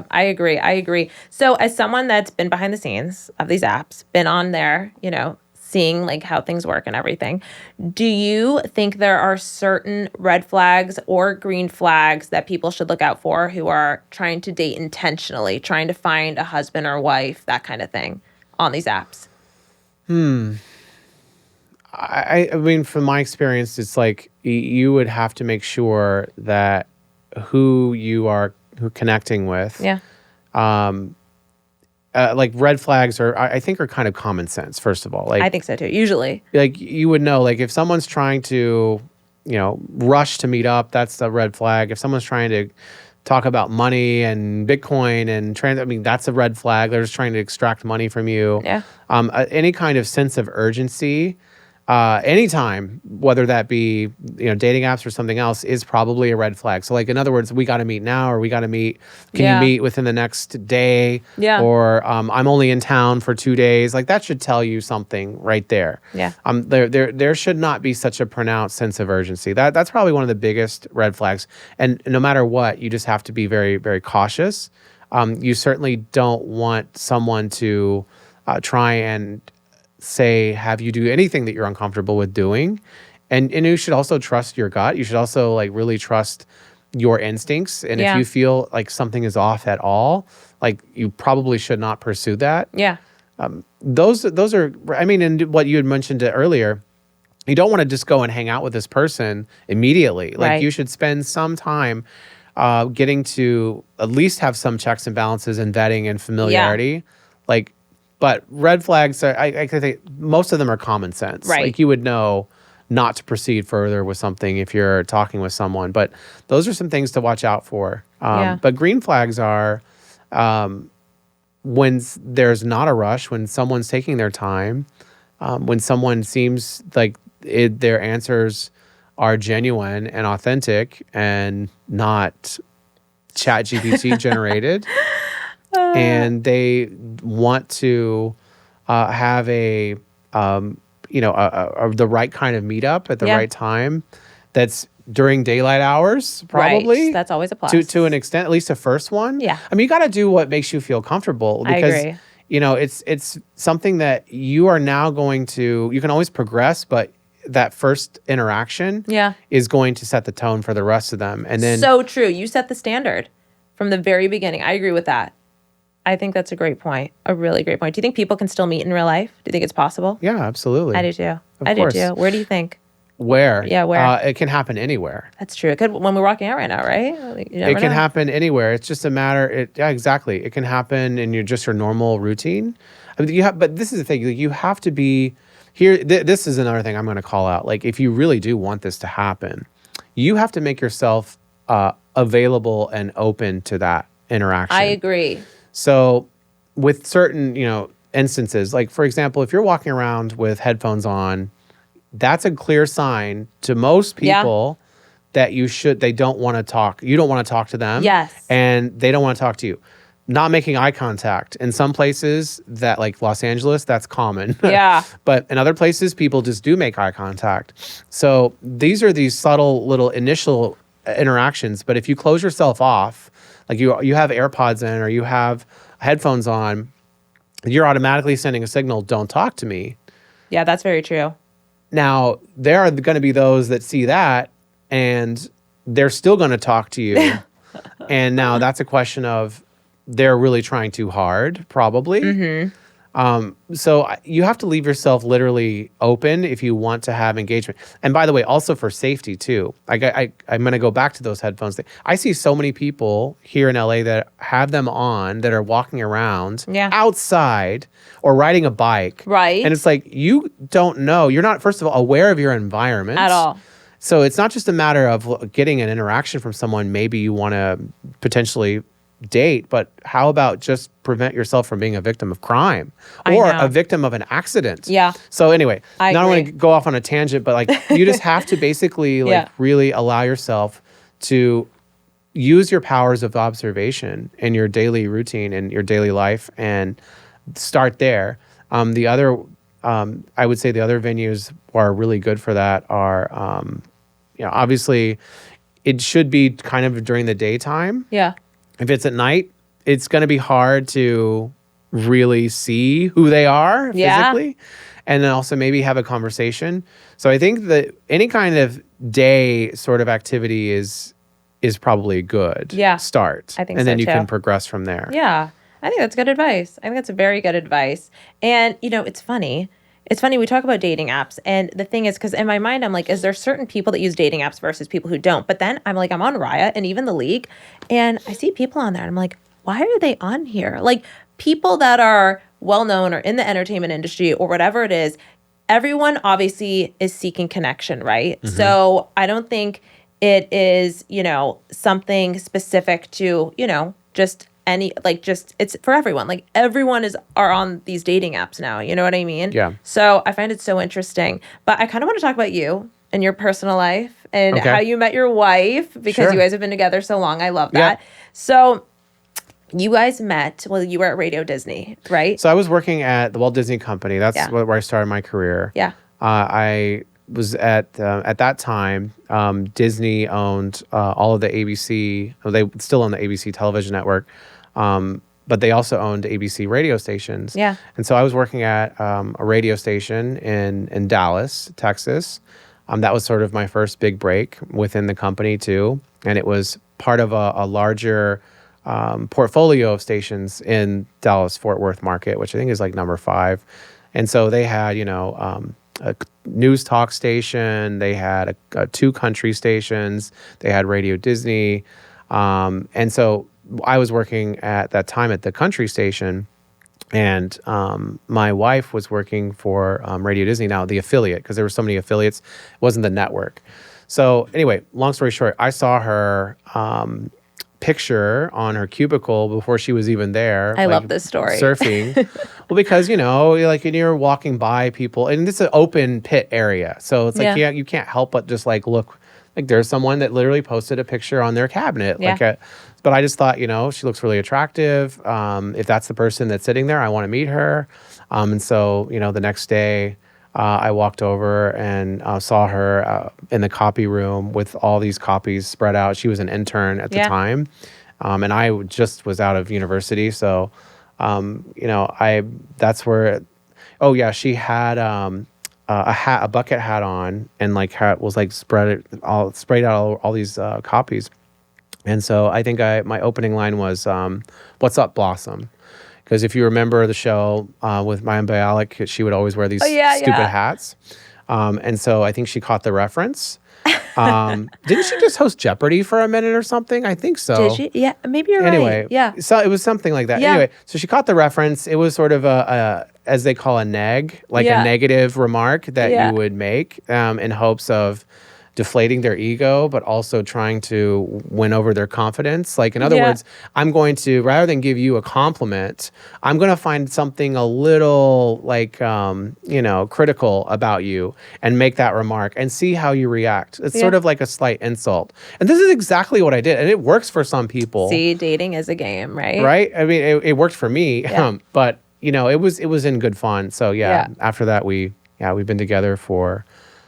I agree. So as someone that's been behind the scenes of these apps, been on there, seeing like how things work and everything, do you think there are certain red flags or green flags that people should look out for who are trying to date intentionally, trying to find a husband or wife, that kind of thing on these apps? I mean, from my experience, it's like you would have to make sure that who connecting with, like red flags I think are kind of common sense. First of all, like I think so too. Usually, like you would know, like if someone's trying to, rush to meet up, that's a red flag. If someone's trying to talk about money and Bitcoin and that's a red flag. They're just trying to extract money from you. Yeah. Any kind of sense of urgency. Anytime, whether that be, dating apps or something else, is probably a red flag. So like, in other words, we got to meet now, or we got to meet. Can you meet within the next day? Yeah. Or I'm only in town for 2 days. Like that should tell you something right there. Yeah. There should not be such a pronounced sense of urgency. That's probably one of the biggest red flags. And no matter what, you just have to be very, very cautious. You certainly don't want someone to try and say, have you do anything that you're uncomfortable with doing. And you should also trust your gut. You should also like really trust your instincts. And if you feel like something is off at all, like you probably should not pursue that. Yeah. Those are, and what you had mentioned earlier, you don't want to just go and hang out with this person immediately. Like you should spend some time getting to at least have some checks and balances and vetting and familiarity. Like But red flags, I think most of them are common sense. Right. Like you would know not to proceed further with something if you're talking with someone. But those are some things to watch out for. Yeah. But green flags are when there's not a rush, when someone's taking their time, when someone seems like their answers are genuine and authentic and not chat GPT generated. And they want to have the right kind of meetup at the Yeah. right time. That's during daylight hours, probably. Right. That's always a plus. To an extent, at least the first one. Yeah. I mean, you got to do what makes you feel comfortable I because agree. it's something that you are now going to. You can always progress, but that first interaction is going to set the tone for the rest of them. And then so true. You set the standard from the very beginning. I agree with that. I think that's a great point. A really great point. Do you think people can still meet in real life? Do you think it's possible? yeah, absolutely. I do too. Of course. do too. Where do you think? Where? Yeah, where? It can happen anywhere. That's true. It could when we're walking out right now, right? Like, you never It can know. happen anywhere. It's just a matter. Yeah, exactly. It can happen in your normal routine. I mean, but this is the thing. Like, you have to be here. This is another thing I'm going to call out. Like, if you really do want this to happen, you have to make yourself available and open to that interaction. I agree. So, with certain instances, like for example, if you're walking around with headphones on, that's a clear sign to most people that they don't want to talk. You don't want to talk to them. Yes. And they don't want to talk to you. Not making eye contact. In some places that like Los Angeles, that's common. Yeah. But in other places, people just do make eye contact. So these are these subtle little initial interactions. But if you close yourself off, like you have AirPods in or you have headphones on, you're automatically sending a signal, don't talk to me. Yeah, that's very true. Now, there are going to be those that see that and they're still going to talk to you. And now that's a question of they're really trying too hard, probably. Mm-hmm. So you have to leave yourself literally open if you want to have engagement. And by the way, also for safety too. I'm going to go back to those headphones. I see so many people here in LA that have them on that are walking around outside or riding a bike. Right. And it's like, you don't know. You're not, first of all, aware of your environment. At all. So it's not just a matter of getting an interaction from someone maybe you want to potentially date, but how about just prevent yourself from being a victim of crime or a victim of an accident? Yeah. So anyway, I don't agree. want to go off on a tangent, but like you just have to basically really allow yourself to use your powers of observation in your daily routine and your daily life and start there. The other, I would say the other venues are really good for that are, obviously it should be kind of during the daytime. Yeah. If it's at night, it's going to be hard to really see who they are physically and then also maybe have a conversation. So I think that any kind of day sort of activity is probably a good start. I think and then so, you too. can progress from there. Yeah. I think that's good advice. I think that's very good advice. And, it's funny. It's funny, we talk about dating apps, and the thing is, because in my mind, I'm like, is there certain people that use dating apps versus people who don't? But then I'm like, I'm on Raya and even the League, and I see people on there, and I'm like, why are they on here? Like, people that are well-known or in the entertainment industry or whatever it is, everyone obviously is seeking connection, right? Mm-hmm. So I don't think it is, something specific to, just it's for everyone. Like everyone are on these dating apps now. You know what I mean? Yeah. So I find it so interesting. But I kind of want to talk about you and your personal life and how you met your wife because you guys have been together so long. I love that. Yeah. So you guys met, you were at Radio Disney, right? So I was working at the Walt Disney Company. That's where I started my career. Yeah. I was at that time, Disney owned all of the ABC. They still own the ABC television network. But they also owned ABC radio stations. Yeah. And so I was working at a radio station in Dallas, Texas. That was sort of my first big break within the company too. And it was part of a larger portfolio of stations in Dallas-Fort Worth market, which I think is like number 5. And so they had, a news talk station. They had 2 country stations. They had Radio Disney. And so I was working at that time at the country station, And my wife was working for Radio Disney, now the affiliate, because there were so many affiliates. It wasn't the network. So anyway, long story short, I saw her picture on her cubicle before she was even there. I like, love this story. Surfing. Well, because, like when you're walking by people, and it's an open pit area. So it's like, Yeah. you can't help but just like look. Like there's someone that literally posted a picture on their cabinet. Yeah. But I just thought, she looks really attractive. If that's the person that's sitting there, I want to meet her. And so, the next day, I walked over and saw her in the copy room with all these copies spread out. She was an intern at the time. And I just was out of university. So, that's where, oh yeah, she had a bucket hat on, and was like sprayed out all these copies. And so I think my opening line was, "What's up, Blossom?" Because if you remember the show with Mayim Bialik, she would always wear these stupid hats. And so I think she caught the reference. Didn't she just host Jeopardy for a minute or something? I think so. Did she? Yeah, maybe you're right. Yeah. So it was something like that. Yeah. Anyway, so she caught the reference. It was sort of a as they call a neg, like a negative remark that you would make in hopes of deflating their ego, but also trying to win over their confidence. Like, in other words, I'm going to, rather than give you a compliment, I'm going to find something a little critical about you and make that remark and see how you react. It's sort of like a slight insult. And this is exactly what I did. And it works for some people. See, dating is a game, right? Right? I mean, it worked for me, but it was in good fun. So after that, we've been together for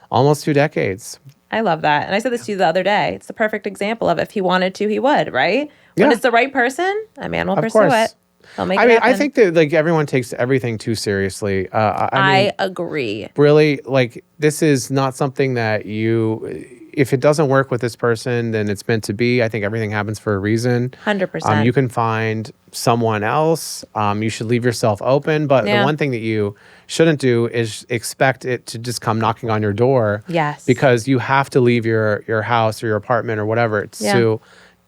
almost 2 decades. I love that. And I said this to you the other day. It's the perfect example of if he wanted to, he would, right? When it's the right person, a man will pursue it. He'll make it happen. I think that everyone takes everything too seriously. I agree. Really, this is not something that if it doesn't work with this person, then it's meant to be. I think everything happens for a reason. 100%. You can find someone else. You should leave yourself open. But the one thing that you shouldn't do is expect it to just come knocking on your door. Yes. Because you have to leave your house or your apartment or whatever to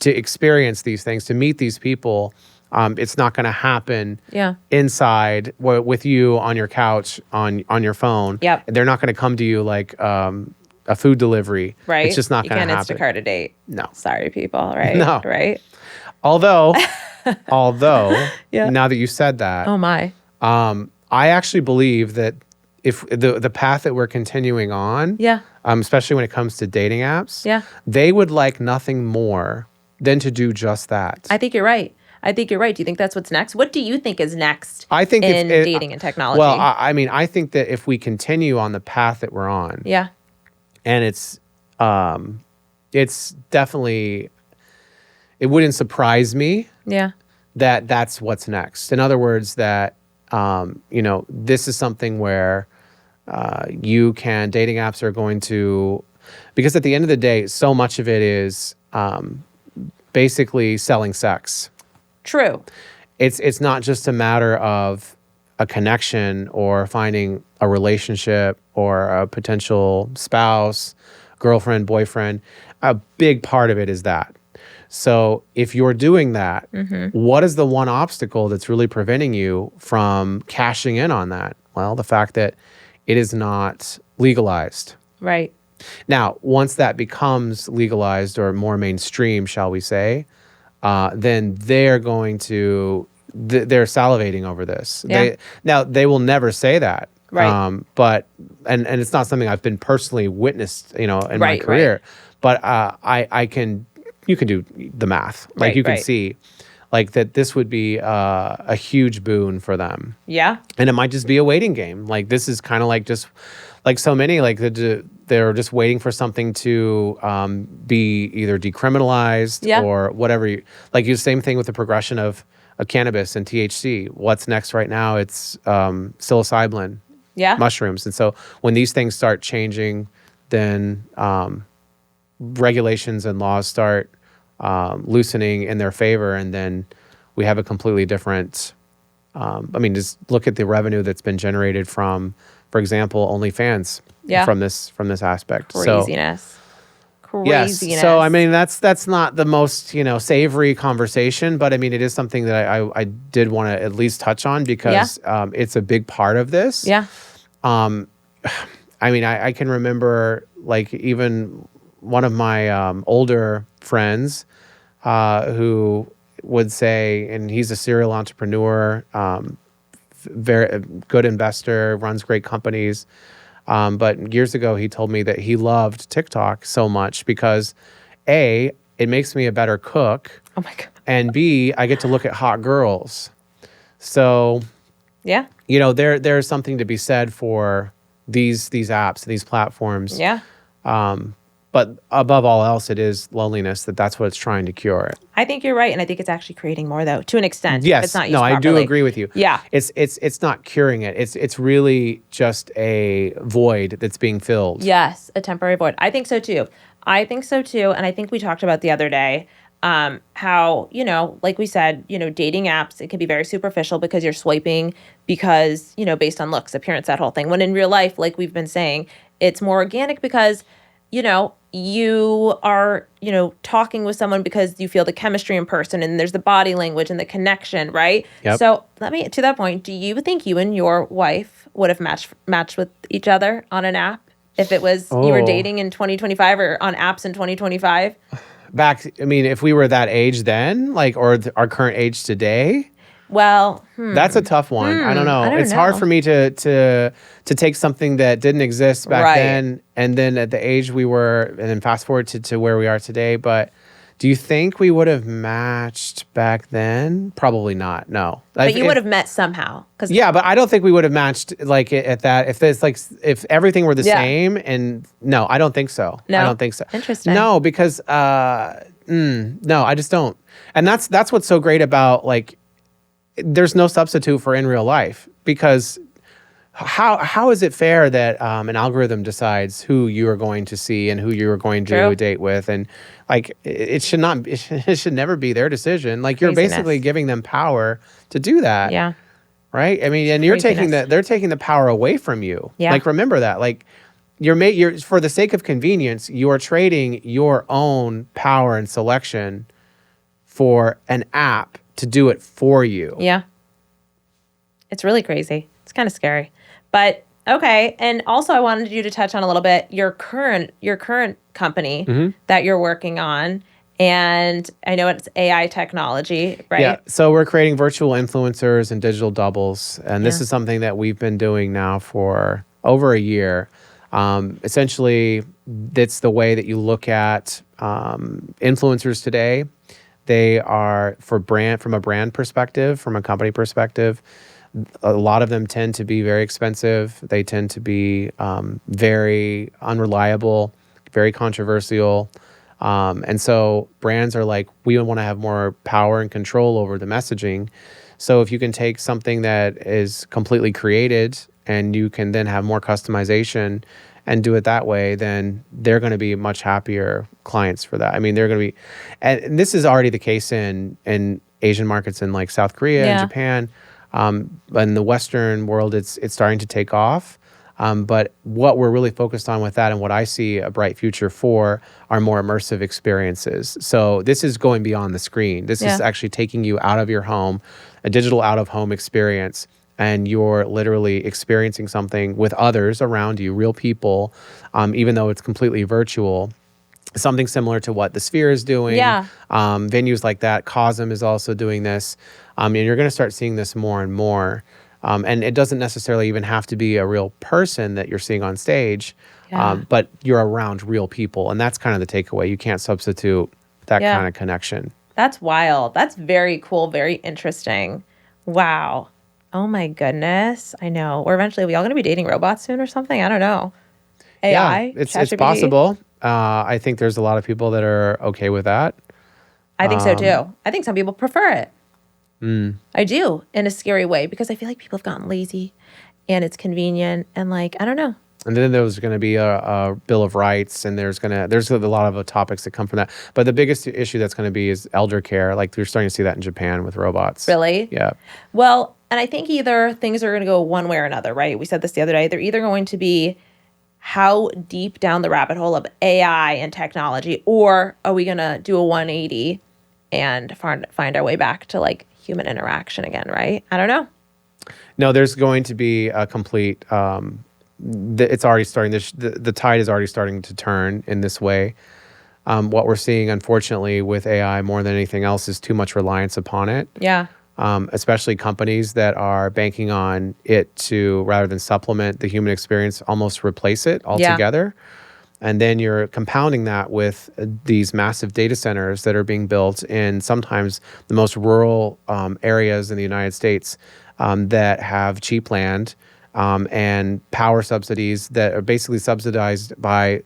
experience these things, to meet these people. It's not going to happen inside with you on your couch on your phone. Yep. They're not going to come to you like a food delivery. Right. It's just not going to happen. You can't Instacart a date. No. Sorry, people. Right. No. Right. Although, now that you said that, oh my, I actually believe that if the path that we're continuing on, especially when it comes to dating apps, they would like nothing more than to do just that. I think you're right. Do you think that's what's next? What do you think is next I think in dating and technology? Well, I think that if we continue on the path that we're on, and it's definitely, it wouldn't surprise me that that's what's next. In other words, that, this is something where dating apps are going to, because at the end of the day, so much of it is basically selling sex. True. It's not just a matter of a connection or finding a relationship or a potential spouse, girlfriend, boyfriend. A big part of it is that. So if you're doing that, what is the one obstacle that's really preventing you from cashing in on that? Well, the fact that it is not legalized. Right. Now, once that becomes legalized or more mainstream, shall we say, then they're going to, they're salivating over this. They will never say that. Right. But, and it's not something I've been personally witnessed, in my career. But you can do the math. Like you can see like that this would be a huge boon for them. Yeah. And it might just be a waiting game. Like this is kind of like just like so many, like they're just waiting for something to be either decriminalized or whatever. Same thing with the progression of cannabis and THC. What's next right now? It's psilocybin, mushrooms. And so when these things start changing, then regulations and laws start loosening in their favor, and then we have a completely different. Just look at the revenue that's been generated from, for example, OnlyFans. From this aspect. Craziness. Yes. Craziness. So I mean that's not the most, savory conversation, but I mean it is something that I did want to at least touch on because it's a big part of this. Yeah. I mean I can remember like even one of my older friends who would say, and he's a serial entrepreneur, very good investor, runs great companies. But years ago, he told me that he loved TikTok so much because A, it makes me a better cook, Oh my God. and B, I get to look at hot girls. So, Yeah. there's something to be said for these apps, these platforms. Yeah. But above all else, it is loneliness that's what it's trying to cure. I think you're right. And I think it's actually creating more, though, to an extent. If Yes, it's not used no, I do properly. agree with you. Yeah. It's not curing it. It's really just a void that's being filled. Yes, a temporary void. I think so too. And I think we talked about the other day how, like we said, dating apps, it can be very superficial because you're swiping because, based on looks, appearance, that whole thing. When in real life, like we've been saying, it's more organic because, you are, talking with someone because you feel the chemistry in person and there's the body language and the connection, right? Yep. So to that point, do you think you and your wife would have matched with each other on an app if it was you were dating in 2025 or on apps in 2025? I mean, if we were that age then, like, or our current age today, Well, that's a tough one. I don't know. I don't It's hard know. for me to take something that didn't exist back Right. then, and then at the age we were, and then fast forward to where we are today. But do you think we would have matched back then? Probably not. No. but you would have met somehow. Yeah, but I don't think we would have matched like at that. If there's like if everything were the Yeah. same, and no, I don't think so. No? I don't think so. Interesting. No, because no, I just don't. And that's what's so great about like there's no substitute for in real life because how is it fair that an algorithm decides who you are going to see and who you are going to True. date with, and like it should not it should never be their decision. Like you're Craziness. basically giving them power to do that. Yeah. Right? I mean, and you're taking Craziness. they're taking the power away from you. Yeah. Like remember that. Like you're for the sake of convenience, you are trading your own power and selection for an app to do it for you. Yeah. It's really crazy. It's kind of scary. But okay. And also I wanted you to touch on a little bit your current company Mm-hmm. that you're working on. And I know it's AI technology, right? Yeah. So we're creating virtual influencers and digital doubles. And this Yeah. is something that we've been doing now for over a year. Essentially, it's the way that you look at influencers today. They are from a brand perspective, from a company perspective. A lot of them tend to be very expensive. They tend to be very unreliable, very controversial. And so brands are like, we want to have more power and control over the messaging. So if you can take something that is completely created and you can then have more customization and do it that way, then they're going to be much happier clients for that. I mean, they're going to be, and this is already the case in Asian markets in like South Korea and Yeah. Japan. In the Western world, it's starting to take off. But what we're really focused on with that and what I see a bright future for are more immersive experiences. So this is going beyond the screen. This is Yeah. actually taking you out of your home, a digital out-of-home experience, and you're literally experiencing something with others around you, real people, even though it's completely virtual. Something similar to what the Sphere is doing. Yeah. Venues like that. Cosm is also doing this. And you're going to start seeing this more and more. And it doesn't necessarily even have to be a real person that you're seeing on stage, Yeah. but you're around real people. And that's kind of the takeaway. You can't substitute that Yeah. kind of connection. That's wild. That's very cool. Very interesting. Wow. Oh my goodness. I know. Or eventually we all going to be dating robots soon or something? I don't know. AI? Yeah, it's ChatGPT? possible. I think there's a lot of people that are okay with that. I think so too. I think some people prefer it. I do, in a scary way, because I feel like people have gotten lazy and it's convenient and like, I don't know. And then there's going to be a Bill of Rights, and there's a lot of topics that come from that. But the biggest issue that's going to be is elder care. Like we're starting to see that in Japan with robots. Really? Yeah. Well, and I think either things are going to go one way or another, right? We said this the other day. They're either going to be how deep down the rabbit hole of AI and technology, or are we going to do a 180 and find our way back to like human interaction again, right? I don't know. No, there's going to be a complete. It's already starting. The tide is already starting to turn in this way. What we're seeing, unfortunately, with AI more than anything else, is too much reliance upon it. Yeah. Especially companies that are banking on it to, rather than supplement the human experience, almost replace it altogether. And then you're compounding that with these massive data centers that are being built in sometimes the most rural areas in the United States that have cheap land and power subsidies that are basically subsidized by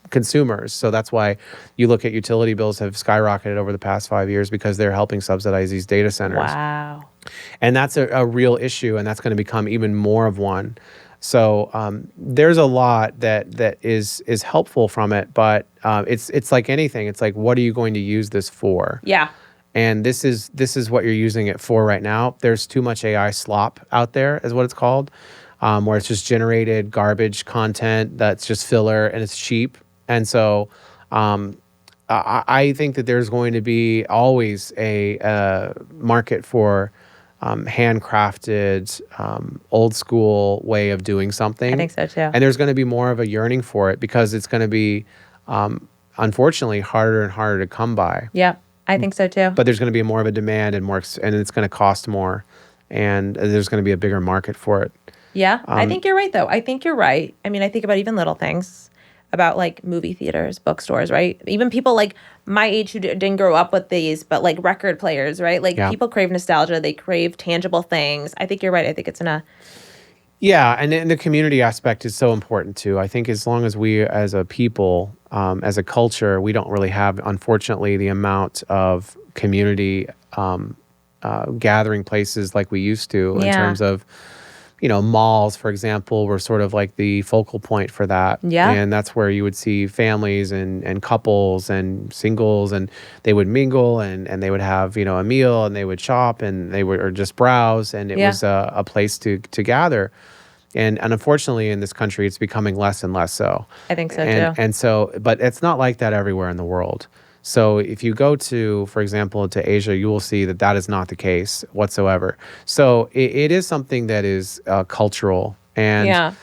consumers. So that's why you look at utility bills have skyrocketed over the past 5 years, because they're helping subsidize these data centers. Wow. And that's a real issue, and that's going to become even more of one. So there's a lot that is helpful from it, but it's like anything. It's like, what are you going to use this for? Yeah. And this is what you're using it for right now. There's too much AI slop out there, is what it's called, where it's just generated garbage content that's just filler and it's cheap. And so I think that there's going to be always a market for handcrafted, old school way of doing something. I think so too. And there's going to be more of a yearning for it, because it's going to be, unfortunately, harder and harder to come by. Yeah, I think so too. But there's going to be more of a demand and and it's going to cost more, and there's going to be a bigger market for it. Yeah, I think you're right, though. I think you're right. I mean, I think about even little things, about like movie theaters, bookstores, right? Even people like my age who didn't grow up with these, but like record players, right? Like people crave nostalgia. They crave tangible things. I think you're right. I think it's in a... Yeah, and the community aspect is so important too. I think as long as we as a people, as a culture, we don't really have, unfortunately, the amount of community gathering places like we used to, in terms of, malls, for example, were sort of like the focal point for that. Yeah. And that's where you would see families and couples and singles, and they would mingle and they would have, a meal, and they would shop, and they would, or just browse. And it was a place to gather. And unfortunately, in this country, it's becoming less and less so. I think so too. And so, but it's not like that everywhere in the world. So if you go to, for example, to Asia, you will see that that is not the case whatsoever. So it is something that is cultural, and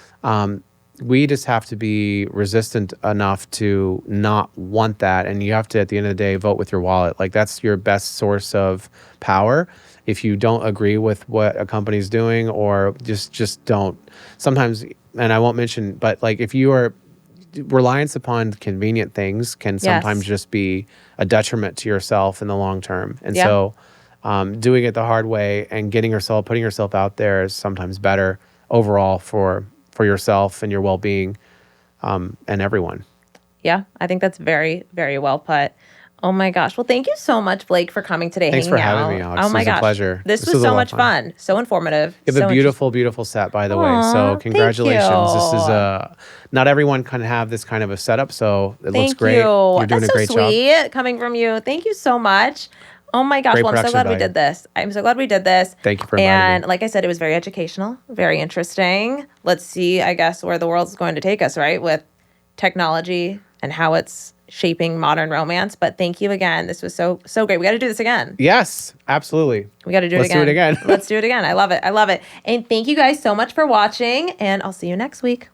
we just have to be resistant enough to not want that. And you have to, at the end of the day, vote with your wallet. Like, that's your best source of power. If you don't agree with what a company's doing, or just don't. Sometimes, and I won't mention, but like, if you are, reliance upon convenient things can sometimes just be a detriment to yourself in the long term. And so doing it the hard way and putting yourself out there is sometimes better overall for yourself and your well-being, and everyone. Yeah, I think that's very, very well put. Oh my gosh. Well, thank you so much, Blake, for coming today. Thanks for having me, Alex. Oh my gosh. It was a pleasure. This was so much fun. So informative. You have a beautiful, beautiful set, by the way. So congratulations. This is not everyone can have this kind of a setup, so it looks great. You're doing a great job. That's so sweet coming from you. Thank you so much. Oh my gosh. Well, I'm so glad we did this. I'm so glad we did this. Thank you for inviting me. And like I said, it was very educational, very interesting. Let's see, I guess, where the world's going to take us, right? With technology and how it's shaping modern romance. But thank you again. This was so great. We got to do this again. Yes, absolutely. We got to do it again. Let's do it again. Let's do it again. I love it. I love it. And thank you guys so much for watching, and I'll see you next week.